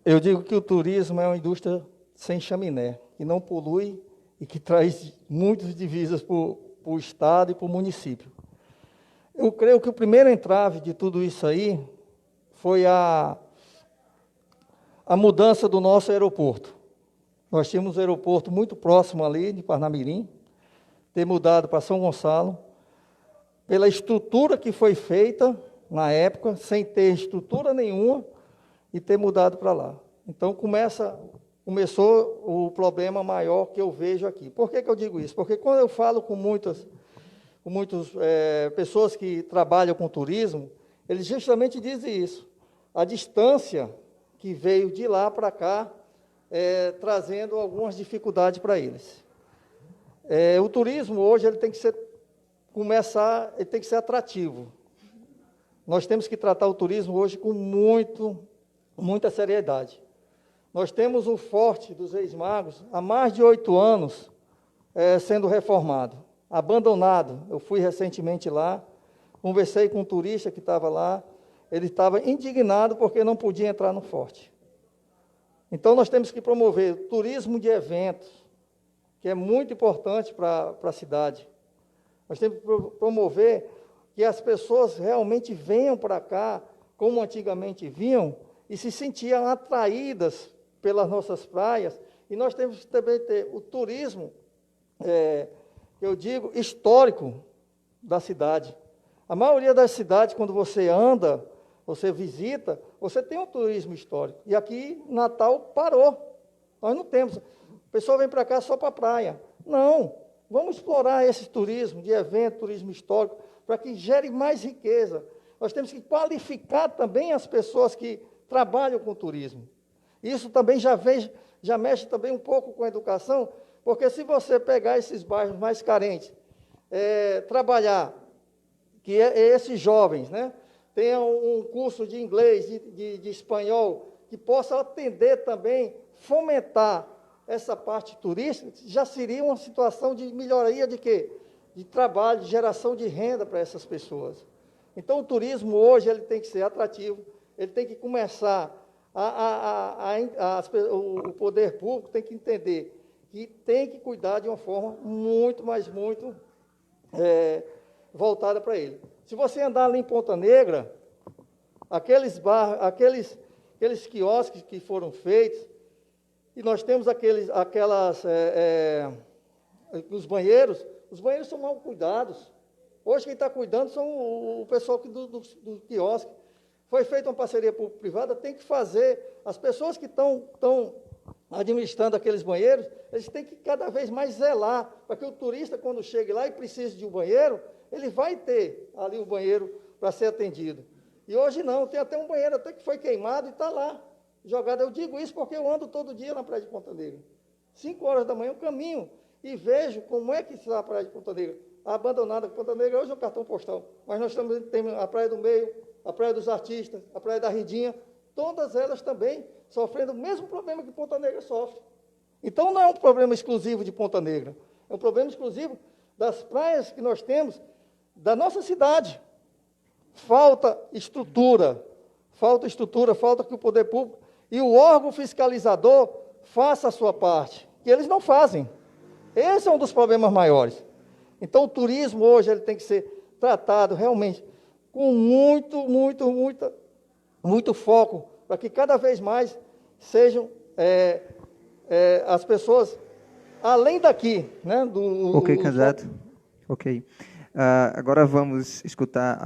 Eu digo que o turismo é uma indústria sem chaminé, que não polui e que traz muitas divisas para o Estado e para o município. Eu creio que o primeiro entrave de tudo isso aí foi a mudança do nosso aeroporto. Nós tínhamos um aeroporto muito próximo ali, de Parnamirim, ter mudado para São Gonçalo, pela estrutura que foi feita na época, sem ter estrutura nenhuma, e ter mudado para lá. Então, começou o problema maior que eu vejo aqui. Por que eu digo isso? Porque quando eu falo com muitas pessoas que trabalham com turismo, eles justamente dizem isso. A distância que veio de lá para cá, trazendo algumas dificuldades para eles. O turismo hoje ele tem que ser atrativo. Nós temos que tratar o turismo hoje com muita seriedade. Nós temos o Forte dos Reis Magos há mais de 8 anos sendo reformado, abandonado. Eu fui recentemente lá, conversei com um turista que estava lá, ele estava indignado porque não podia entrar no forte. Então, nós temos que promover o turismo de eventos, que é muito importante para a cidade. Nós temos que promover que as pessoas realmente venham para cá, como antigamente vinham, e se sentiam atraídas pelas nossas praias. E nós temos que também ter o turismo, eu digo, histórico da cidade. A maioria das cidades, quando você anda, você visita, você tem um turismo histórico. E aqui, Natal, parou. Nós não temos. A pessoa vem para cá só para a praia. Não. Vamos explorar esse turismo de evento, turismo histórico, para que gere mais riqueza. Nós temos que qualificar também as pessoas que trabalham com turismo. Isso também já mexe também um pouco com a educação, porque se você pegar esses bairros mais carentes, trabalhar, que esses jovens, né, tenham um curso de inglês, de espanhol, que possa atender também, fomentar essa parte turística, já seria uma situação de melhoria de quê? De trabalho, de geração de renda para essas pessoas. Então, o turismo hoje ele tem que ser atrativo, ele tem que começar, o poder público tem que entender que tem que cuidar de uma forma muito, mas muito voltada para ele. Se você andar ali em Ponta Negra, aqueles quiosques que foram feitos, e nós temos os banheiros são mal cuidados. Hoje quem está cuidando são o pessoal do quiosque. Foi feita uma parceria público-privada, tem que fazer, as pessoas que estão administrando aqueles banheiros, eles têm que cada vez mais zelar, para que o turista, quando chegue lá e precise de um banheiro, ele vai ter ali o banheiro para ser atendido. E hoje não, tem até um banheiro até que foi queimado e está lá, jogado. Eu digo isso porque eu ando todo dia na praia de Ponta Negra. 5 horas da manhã eu caminho e vejo como é que está a praia de Ponta Negra. A abandonada Ponta Negra hoje é um cartão postal, mas nós temos a Praia do Meio, a Praia dos Artistas, a Praia da Ridinha, todas elas também sofrendo o mesmo problema que Ponta Negra sofre. Então, não é um problema exclusivo de Ponta Negra, é um problema exclusivo das praias que nós temos da nossa cidade. Falta estrutura, falta que o poder público e o órgão fiscalizador faça a sua parte, que eles não fazem. Esse é um dos problemas maiores. Então, o turismo hoje ele tem que ser tratado realmente com muito foco, para que cada vez mais sejam as pessoas, além daqui, né? Ok, candidato. Ok. Agora vamos escutar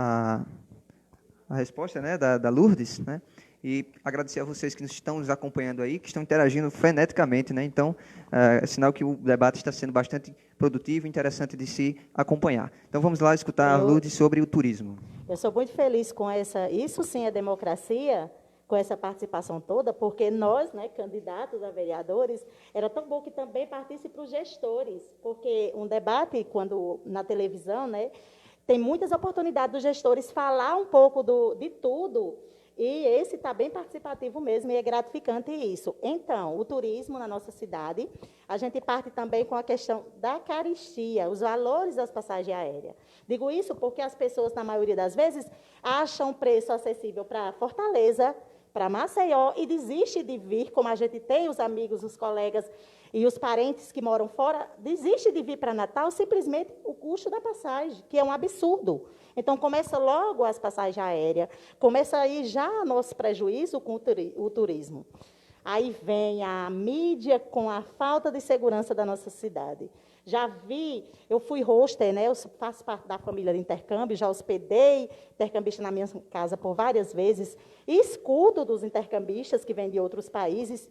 a resposta, né, da Lourdes, né? E agradecer a vocês que estão nos acompanhando aí, que estão interagindo freneticamente, né? Então, é sinal que o debate está sendo bastante produtivo e interessante de se acompanhar. Então, vamos lá escutar a Lourdes sobre o turismo. Eu sou muito feliz com isso sim é democracia, com essa participação toda, porque nós, né, candidatos a vereadores, era tão bom que também participem os gestores, porque um debate, quando na televisão, né, tem muitas oportunidades dos gestores falar um pouco de tudo, e esse está bem participativo mesmo, e é gratificante isso. Então, o turismo na nossa cidade, a gente parte também com a questão da carestia, os valores das passagens aéreas. Digo isso porque as pessoas, na maioria das vezes, acham preço acessível para Fortaleza, para Maceió, e desiste de vir, como a gente tem os amigos, os colegas e os parentes que moram fora, desiste de vir para Natal simplesmente o custo da passagem, que é um absurdo. Então, começa logo as passagens aéreas, começa aí já nosso prejuízo com o turismo. Aí vem a mídia com a falta de segurança da nossa cidade. Já vi, eu fui hoster, né? Eu faço parte da família de intercâmbio, já hospedei intercambista na minha casa por várias vezes, e escuto dos intercambistas que vêm de outros países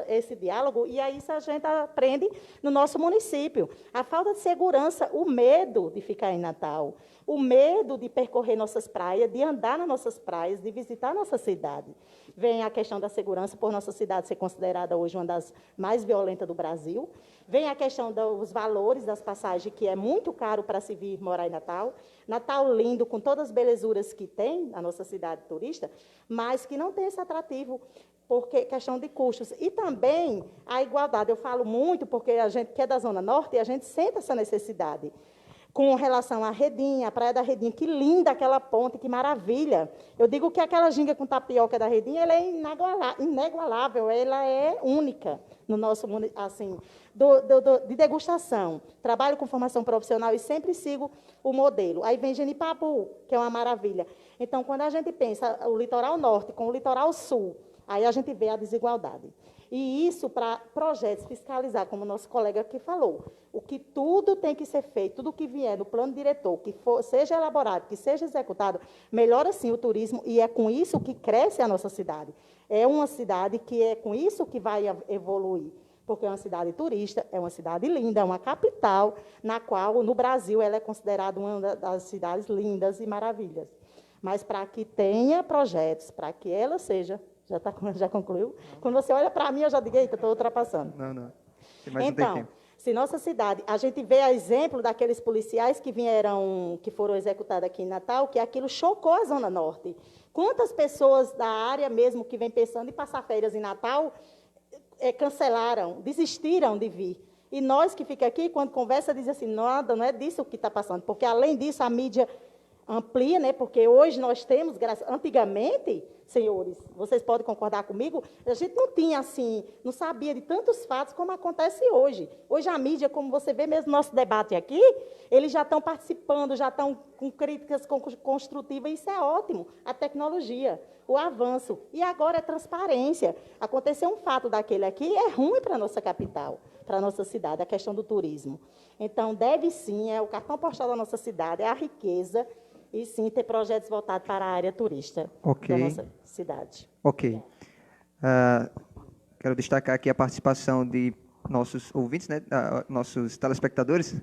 esse diálogo, e aí isso a gente aprende no nosso município. A falta de segurança, o medo de ficar em Natal, o medo de percorrer nossas praias, de andar nas nossas praias, de visitar nossa cidade. Vem a questão da segurança, por nossa cidade ser considerada hoje uma das mais violentas do Brasil. Vem a questão dos valores das passagens, que é muito caro para se vir morar em Natal. Natal lindo, com todas as belezuras que tem na nossa cidade turista, mas que não tem esse atrativo, porque questão de custos. E também a igualdade. Eu falo muito porque a gente que é da Zona Norte, a gente sente essa necessidade. Com relação à Redinha, a Praia da Redinha, que linda aquela ponte, que maravilha. Eu digo que aquela ginga com tapioca da Redinha, ela é inigualável, ela é única no nosso mundo, assim, de degustação. Trabalho com formação profissional e sempre sigo o modelo. Aí vem Genipabu, que é uma maravilha. Então, quando a gente pensa o litoral norte com o litoral sul, aí a gente vê a desigualdade. E isso para projetos fiscalizar, como o nosso colega aqui falou, o que tudo tem que ser feito, tudo que vier no plano diretor, que seja elaborado, que seja executado, melhora sim o turismo e é com isso que cresce a nossa cidade. É uma cidade que é com isso que vai evoluir, porque é uma cidade turista, é uma cidade linda, é uma capital, na qual, no Brasil, ela é considerada uma das cidades lindas e maravilhas. Mas para que tenha projetos, para que ela seja... Já concluiu? Não. Quando você olha para mim, eu já digo, eita, estou ultrapassando. Não. Tem mais então, um tempinho. Se nossa cidade, a gente vê a exemplo daqueles policiais que foram executados aqui em Natal, que aquilo chocou a Zona Norte. Quantas pessoas da área mesmo que vem pensando em passar férias em Natal, cancelaram, desistiram de vir. E nós que ficamos aqui, quando conversa, diz assim, nada, não é disso que está passando, porque além disso a mídia amplia, né? Porque hoje nós temos, antigamente, senhores, vocês podem concordar comigo, a gente não tinha assim, não sabia de tantos fatos como acontece hoje. Hoje a mídia, como você vê mesmo no nosso debate aqui, eles já estão participando, já estão com críticas construtivas, isso é ótimo. A tecnologia, o avanço. E agora é transparência. Aconteceu um fato daquele aqui, é ruim para a nossa capital, para a nossa cidade, a questão do turismo. Então, deve sim, é o cartão postal da nossa cidade, é a riqueza, e sim ter projetos voltados para a área turista da nossa cidade. Ok. Quero destacar aqui a participação de nossos ouvintes, né, nossos telespectadores,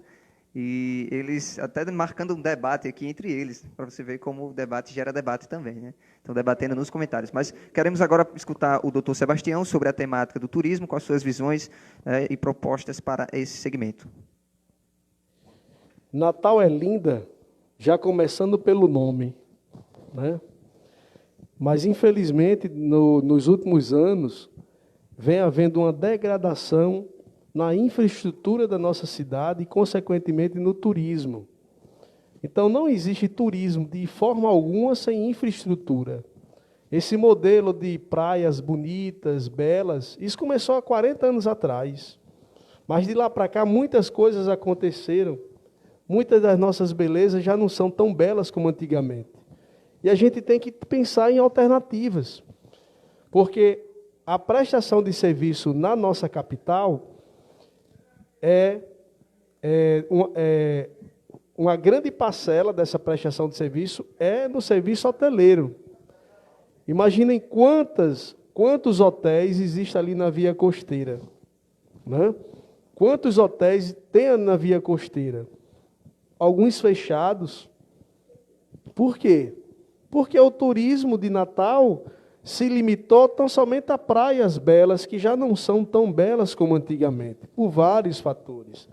e eles até marcando um debate aqui entre eles, para você ver como o debate gera debate também, né? Então, debatendo nos comentários. Mas queremos agora escutar o doutor Sebastião sobre a temática do turismo, com as suas visões e propostas para esse segmento. Natal é linda, já começando pelo nome, né? Mas, infelizmente, nos últimos anos, vem havendo uma degradação na infraestrutura da nossa cidade e, consequentemente, no turismo. Então, não existe turismo de forma alguma sem infraestrutura. Esse modelo de praias bonitas, belas, isso começou há 40 anos atrás. Mas, de lá para cá, muitas coisas aconteceram. Muitas das nossas belezas já não são tão belas como antigamente. E a gente tem que pensar em alternativas. Porque a prestação de serviço na nossa capital uma grande parcela dessa prestação de serviço é no serviço hoteleiro. Imaginem quantos hotéis existem ali na via costeira, né? Quantos hotéis tem na via costeira? Alguns fechados. Por quê? Porque o turismo de Natal se limitou tão somente a praias belas, que já não são tão belas como antigamente, por vários fatores.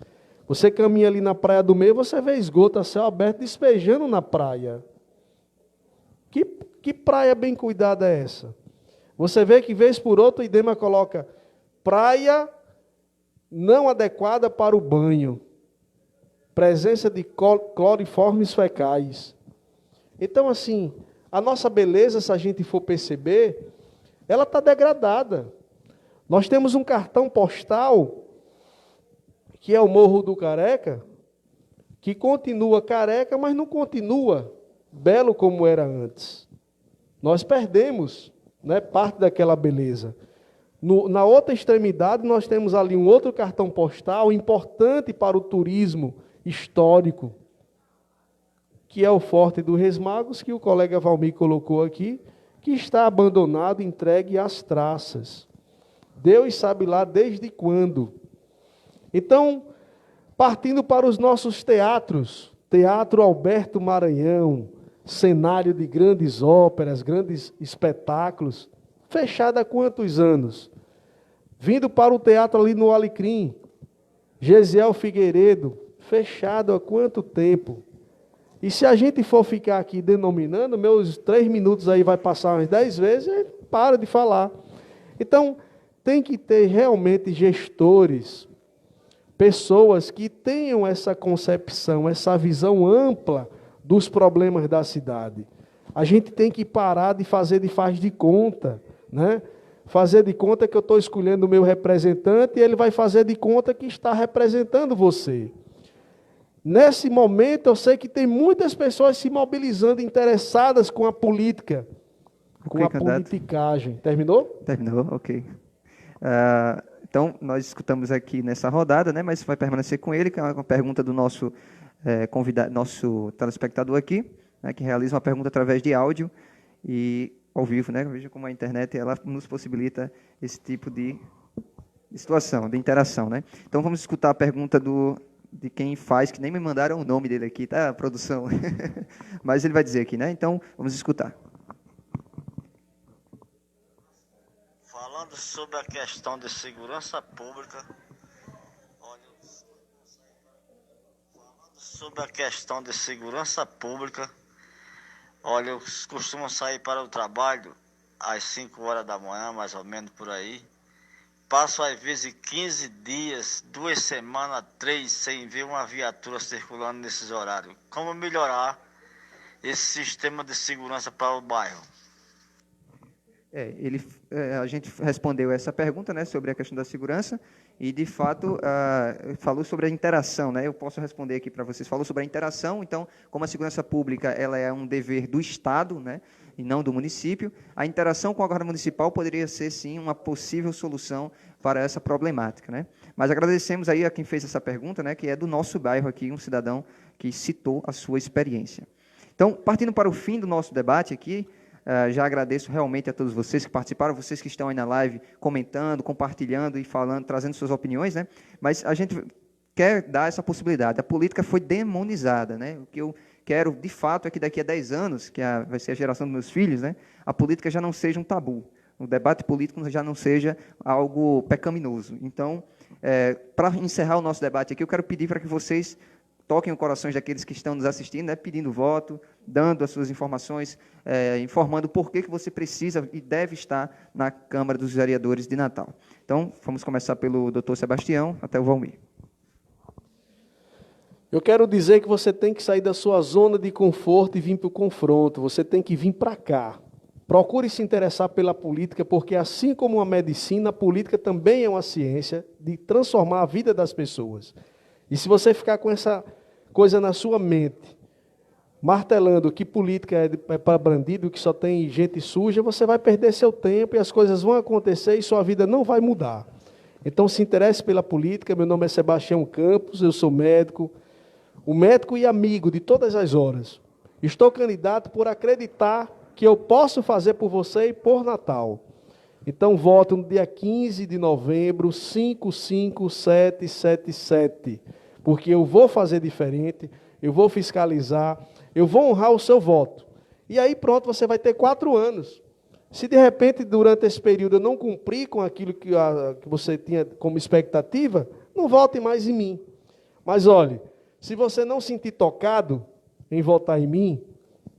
Você caminha ali na Praia do Meio, você vê esgoto a céu aberto despejando na praia. Que praia bem cuidada é essa? Você vê que, vez por outra, o IDEMA coloca praia não adequada para o banho. Presença de cloriformes fecais. Então, assim, a nossa beleza, se a gente for perceber, ela está degradada. Nós temos um cartão postal, que é o Morro do Careca, que continua careca, mas não continua belo como era antes. Nós perdemos, né, parte daquela beleza. Na outra extremidade, nós temos ali um outro cartão postal importante para o turismo histórico, que é o Forte dos Reis Magos, que o colega Valmir colocou aqui, que está abandonado, entregue às traças. Deus sabe lá desde quando. Então, partindo para os nossos teatros, Teatro Alberto Maranhão, cenário de grandes óperas, grandes espetáculos, fechado há quantos anos? Vindo para o teatro ali no Alecrim, Gesiel Figueiredo, fechado há quanto tempo? E se a gente for ficar aqui denominando, meus 3 minutos aí vai passar umas 10 vezes, para de falar. Então, tem que ter realmente gestores pessoas que tenham essa concepção, essa visão ampla dos problemas da cidade. A gente tem que parar de fazer de faz de conta, né? Fazer de conta que eu estou escolhendo o meu representante e ele vai fazer de conta que está representando você. Nesse momento, eu sei que tem muitas pessoas se mobilizando, interessadas com a política, com a politicagem. Terminou? Terminou, ok. Então, nós escutamos aqui nessa rodada, né, mas vai permanecer com ele, que é uma pergunta do nosso convidado, nosso telespectador aqui, né, que realiza uma pergunta através de áudio e ao vivo, né? Veja como a internet ela nos possibilita esse tipo de situação, de interação, né? Então, vamos escutar a pergunta de quem faz, que nem me mandaram o nome dele aqui, tá, produção? Mas ele vai dizer aqui, né? Então, vamos escutar. Falando sobre a questão de segurança pública, olha, eu costumo sair para o trabalho às 5 horas da manhã, mais ou menos por aí. Passo às vezes 15 dias, 2 semanas, 3, sem ver uma viatura circulando nesses horários. Como melhorar esse sistema de segurança para o bairro? A gente respondeu essa pergunta, né, sobre a questão da segurança e, de fato, falou sobre a interação, né? Eu posso responder aqui para vocês. Falou sobre a interação. Então, como a segurança pública ela é um dever do Estado, né, e não do município, a interação com a Guarda Municipal poderia ser, sim, uma possível solução para essa problemática, né? Mas agradecemos aí a quem fez essa pergunta, né, que é do nosso bairro aqui, um cidadão que citou a sua experiência. Então, partindo para o fim do nosso debate aqui, já agradeço realmente a todos vocês que participaram, vocês que estão aí na live comentando, compartilhando e falando, trazendo suas opiniões, né? Mas a gente quer dar essa possibilidade. A política foi demonizada, né? O que eu quero, de fato, é que daqui a 10 anos, que vai ser a geração dos meus filhos, né? A política já não seja um tabu. O debate político já não seja algo pecaminoso. Então, para encerrar o nosso debate aqui, eu quero pedir para que vocês toquem os corações daqueles que estão nos assistindo, né, pedindo voto, dando as suas informações, informando por que você precisa e deve estar na Câmara dos Vereadores de Natal. Então, vamos começar pelo doutor Sebastião, até o Valmir. Eu quero dizer que você tem que sair da sua zona de conforto e vir para o confronto, você tem que vir para cá. Procure se interessar pela política, porque assim como a medicina, a política também é uma ciência de transformar a vida das pessoas. E se você ficar com essa coisa na sua mente, martelando que política é para bandido, que só tem gente suja, você vai perder seu tempo e as coisas vão acontecer e sua vida não vai mudar. Então se interesse pela política. Meu nome é Sebastião Campos, eu sou médico, o médico e amigo de todas as horas. Estou candidato por acreditar que eu posso fazer por você e por Natal. Então, voto no dia 15 de novembro, 55777, porque eu vou fazer diferente, eu vou fiscalizar, eu vou honrar o seu voto. E aí, pronto, você vai ter 4 anos. Se, de repente, durante esse período eu não cumprir com aquilo que você tinha como expectativa, não vote mais em mim. Mas, olhe, se você não sentir tocado em votar em mim,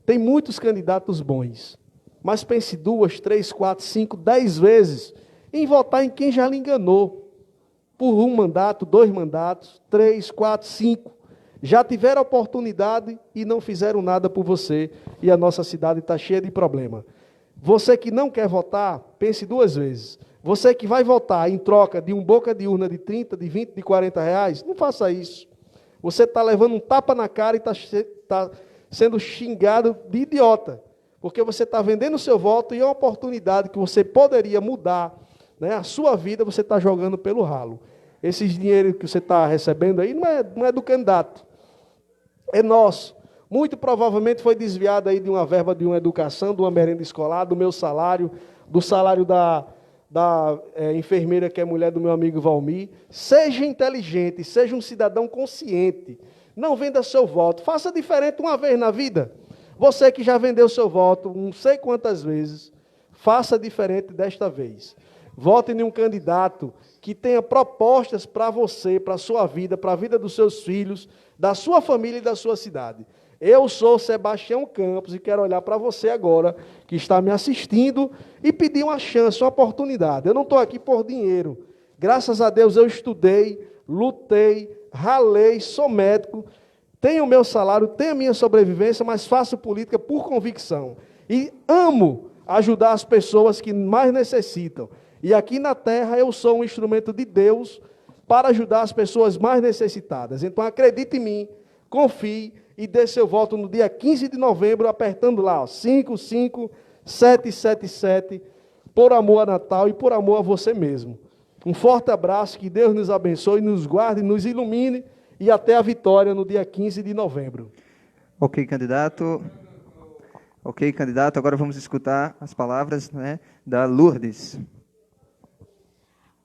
tem muitos candidatos bons. Mas pense 2, 3, 4, 5, 10 vezes em votar em quem já lhe enganou. Por 1 mandato, 2 mandatos, 3, 4, 5. Já tiveram oportunidade e não fizeram nada por você. E a nossa cidade está cheia de problema. Você que não quer votar, pense 2 vezes. Você que vai votar em troca de um boca de urna de 30, de 20, de 40 reais, não faça isso. Você está levando um tapa na cara e está sendo xingado de idiota. Porque você está vendendo o seu voto e é uma oportunidade que você poderia mudar, né, a sua vida, você está jogando pelo ralo. Esses dinheiros que você está recebendo aí não é do candidato, é nosso. Muito provavelmente foi desviado aí de uma verba de uma educação, de uma merenda escolar, do meu salário, do salário da enfermeira que é mulher do meu amigo Valmir. Seja inteligente, seja um cidadão consciente. Não venda seu voto, faça diferente uma vez na vida. Você que já vendeu seu voto não sei quantas vezes, faça diferente desta vez. Vote em um candidato que tenha propostas para você, para a sua vida, para a vida dos seus filhos, da sua família e da sua cidade. Eu sou Sebastião Campos e quero olhar para você agora, que está me assistindo, e pedir uma chance, uma oportunidade. Eu não estou aqui por dinheiro. Graças a Deus eu estudei, lutei, ralei, sou médico, tenho o meu salário, tenho a minha sobrevivência, mas faço política por convicção. E amo ajudar as pessoas que mais necessitam. E aqui na Terra eu sou um instrumento de Deus para ajudar as pessoas mais necessitadas. Então acredite em mim, confie e dê seu voto no dia 15 de novembro, apertando lá, ó, 55777, por amor a Natal e por amor a você mesmo. Um forte abraço, que Deus nos abençoe, nos guarde, nos ilumine e até a vitória no dia 15 de novembro. Ok, candidato. Ok, candidato. Agora vamos escutar as palavras, né, da Lourdes.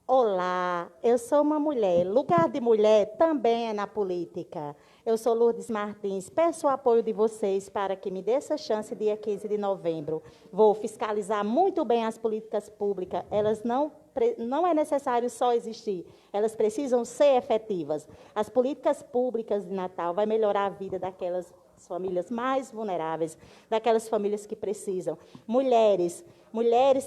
Olá, eu sou uma mulher. Lugar de mulher também é na política. Eu sou Lourdes Martins. Peço o apoio de vocês para que me dê essa chance dia 15 de novembro. Vou fiscalizar muito bem as políticas públicas. Elas não é necessário só existir. Elas precisam ser efetivas. As políticas públicas de Natal vai melhorar a vida daquelas famílias mais vulneráveis, daquelas famílias que precisam. Mulheres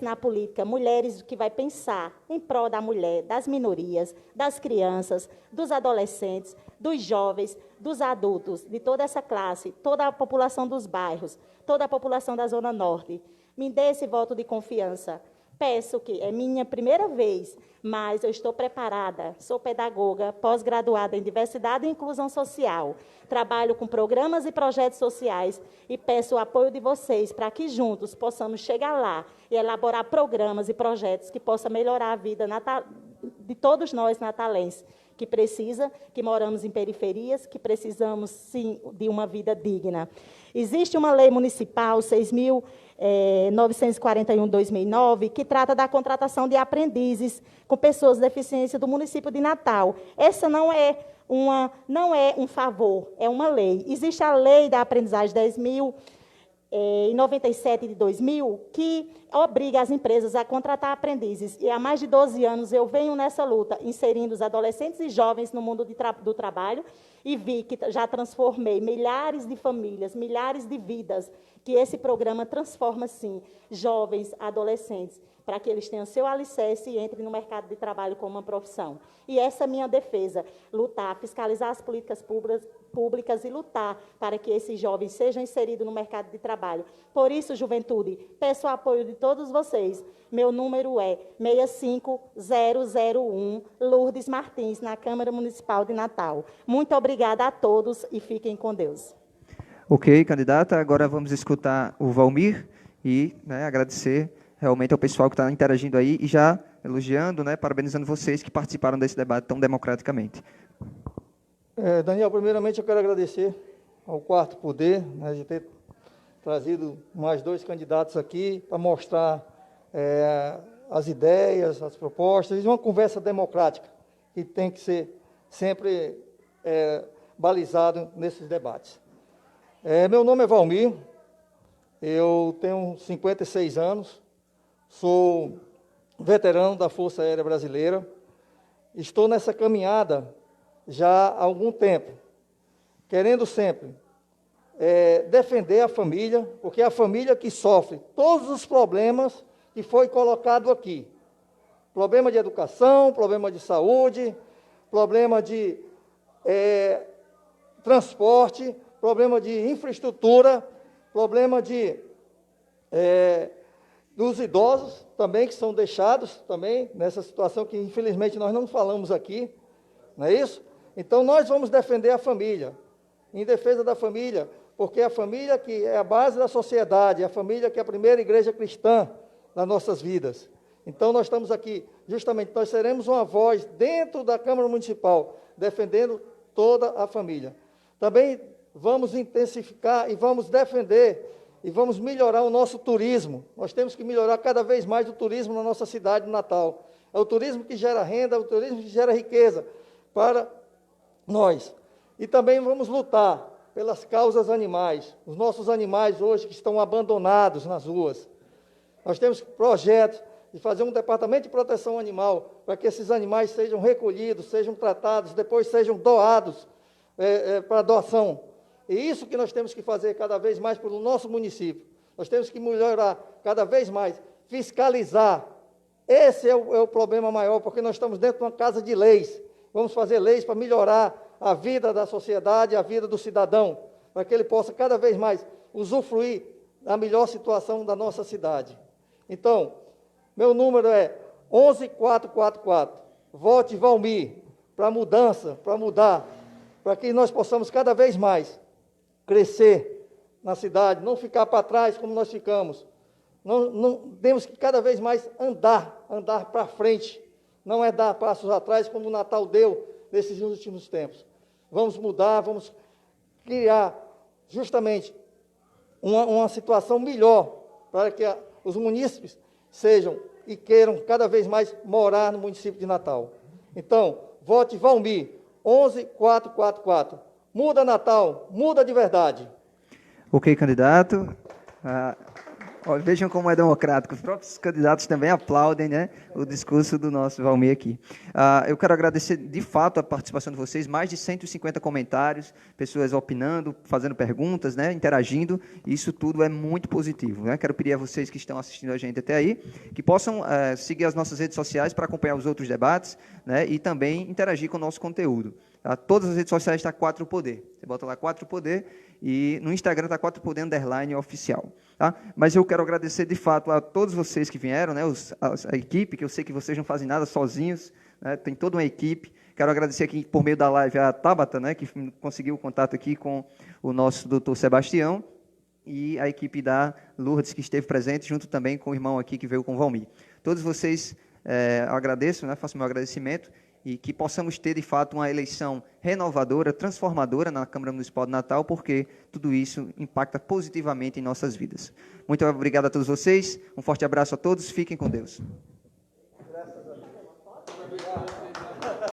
na política, mulheres que vai pensar em prol da mulher, das minorias, das crianças, dos adolescentes, dos jovens, dos adultos, de toda essa classe, toda a população dos bairros, toda a população da Zona Norte. Me dê esse voto de confiança. Peço que é minha primeira vez, mas eu estou preparada, sou pedagoga, pós-graduada em diversidade e inclusão social, trabalho com programas e projetos sociais e peço o apoio de vocês para que juntos possamos chegar lá e elaborar programas e projetos que possam melhorar a vida de todos nós natalenses, que moramos em periferias, que precisamos, sim, de uma vida digna. Existe uma lei municipal, 6.941/2009, que trata da contratação de aprendizes com pessoas de deficiência do município de Natal. Essa não é um favor, é uma lei. Existe a lei da aprendizagem 10.097 de 2000, que obriga as empresas a contratar aprendizes. E há mais de 12 anos eu venho nessa luta, inserindo os adolescentes e jovens no mundo do trabalho, e vi que já transformei milhares de famílias, milhares de vidas, que esse programa transforma, sim, jovens, adolescentes, para que eles tenham seu alicerce e entrem no mercado de trabalho como uma profissão. E essa é a minha defesa, lutar, fiscalizar as políticas públicas e lutar para que esses jovens sejam inseridos no mercado de trabalho. Por isso, juventude, peço o apoio de todos vocês. Meu número é 65001, Lourdes Martins, na Câmara Municipal de Natal. Muito obrigada a todos e fiquem com Deus. Ok, candidata. Agora vamos escutar o Valmir e, né, agradecer realmente ao pessoal que está interagindo aí e já elogiando, né, parabenizando vocês que participaram desse debate tão democraticamente. Daniel, primeiramente eu quero agradecer ao Quarto Poder, né, de ter trazido mais 2 candidatos aqui para mostrar as ideias, as propostas, e uma conversa democrática que tem que ser sempre balizado nesses debates. Meu nome é Valmir, eu tenho 56 anos, sou veterano da Força Aérea Brasileira, estou nessa caminhada já há algum tempo, querendo sempre defender a família, porque é a família que sofre todos os problemas que foi colocado aqui. Problema de educação, problema de saúde, problema de transporte, problema de infraestrutura, problema dos idosos também, que são deixados também nessa situação que, infelizmente, nós não falamos aqui, não é isso? Então, nós vamos defender a família, em defesa da família, porque é a família que é a base da sociedade, é a família que é a primeira igreja cristã nas nossas vidas. Então, nós estamos aqui, justamente, nós seremos uma voz dentro da Câmara Municipal, defendendo toda a família. Também vamos intensificar e vamos defender e vamos melhorar o nosso turismo. Nós temos que melhorar cada vez mais o turismo na nossa cidade de Natal. É o turismo que gera renda, é o turismo que gera riqueza para nós. E também vamos lutar pelas causas animais. Os nossos animais hoje que estão abandonados nas ruas. Nós temos projetos de fazer um departamento de proteção animal para que esses animais sejam recolhidos, sejam tratados, depois sejam doados para doação. E isso que nós temos que fazer cada vez mais pelo nosso município. Nós temos que melhorar cada vez mais, fiscalizar. Esse é o problema maior, porque nós estamos dentro de uma casa de leis. vamos fazer leis para melhorar a vida da sociedade, a vida do cidadão, para que ele possa cada vez mais usufruir da melhor situação da nossa cidade. Então, meu número é 11444. Vote Valmir para mudança, para mudar, para que nós possamos cada vez mais crescer na cidade, não ficar para trás como nós ficamos. Não temos que cada vez mais andar para frente, não é dar passos atrás como o Natal deu nesses últimos tempos. Vamos mudar, vamos criar justamente uma situação melhor para que os munícipes sejam e queiram cada vez mais morar no município de Natal. Então, vote Valmir, 11444. Muda Natal, muda de verdade. Ok, candidato. Vejam como é democrático. Os próprios candidatos também aplaudem, né, o discurso do nosso Valmir aqui. Eu quero agradecer, de fato, a participação de vocês. Mais de 150 comentários, pessoas opinando, fazendo perguntas, né, interagindo. Isso tudo é muito positivo, né? Quero pedir a vocês que estão assistindo a gente até aí, que possam seguir as nossas redes sociais para acompanhar os outros debates, né, e também interagir com o nosso conteúdo. Tá? Todas as redes sociais está 4Poder. Você bota lá 4Poder e no Instagram está 4Poder _oficial. Tá? Mas eu quero agradecer, de fato, a todos vocês que vieram, né, a equipe, que eu sei que vocês não fazem nada sozinhos, né, tem toda uma equipe. Quero agradecer aqui, por meio da live, a Tabata, né, que conseguiu o contato aqui com o nosso doutor Sebastião, e a equipe da Lourdes, que esteve presente, junto também com o irmão aqui, que veio com o Valmir. Todos vocês, eu agradeço, né, faço meu agradecimento, e que possamos ter, de fato, uma eleição renovadora, transformadora na Câmara Municipal de Natal, porque tudo isso impacta positivamente em nossas vidas. Muito obrigado a todos vocês, um forte abraço a todos, fiquem com Deus. Graças a Deus.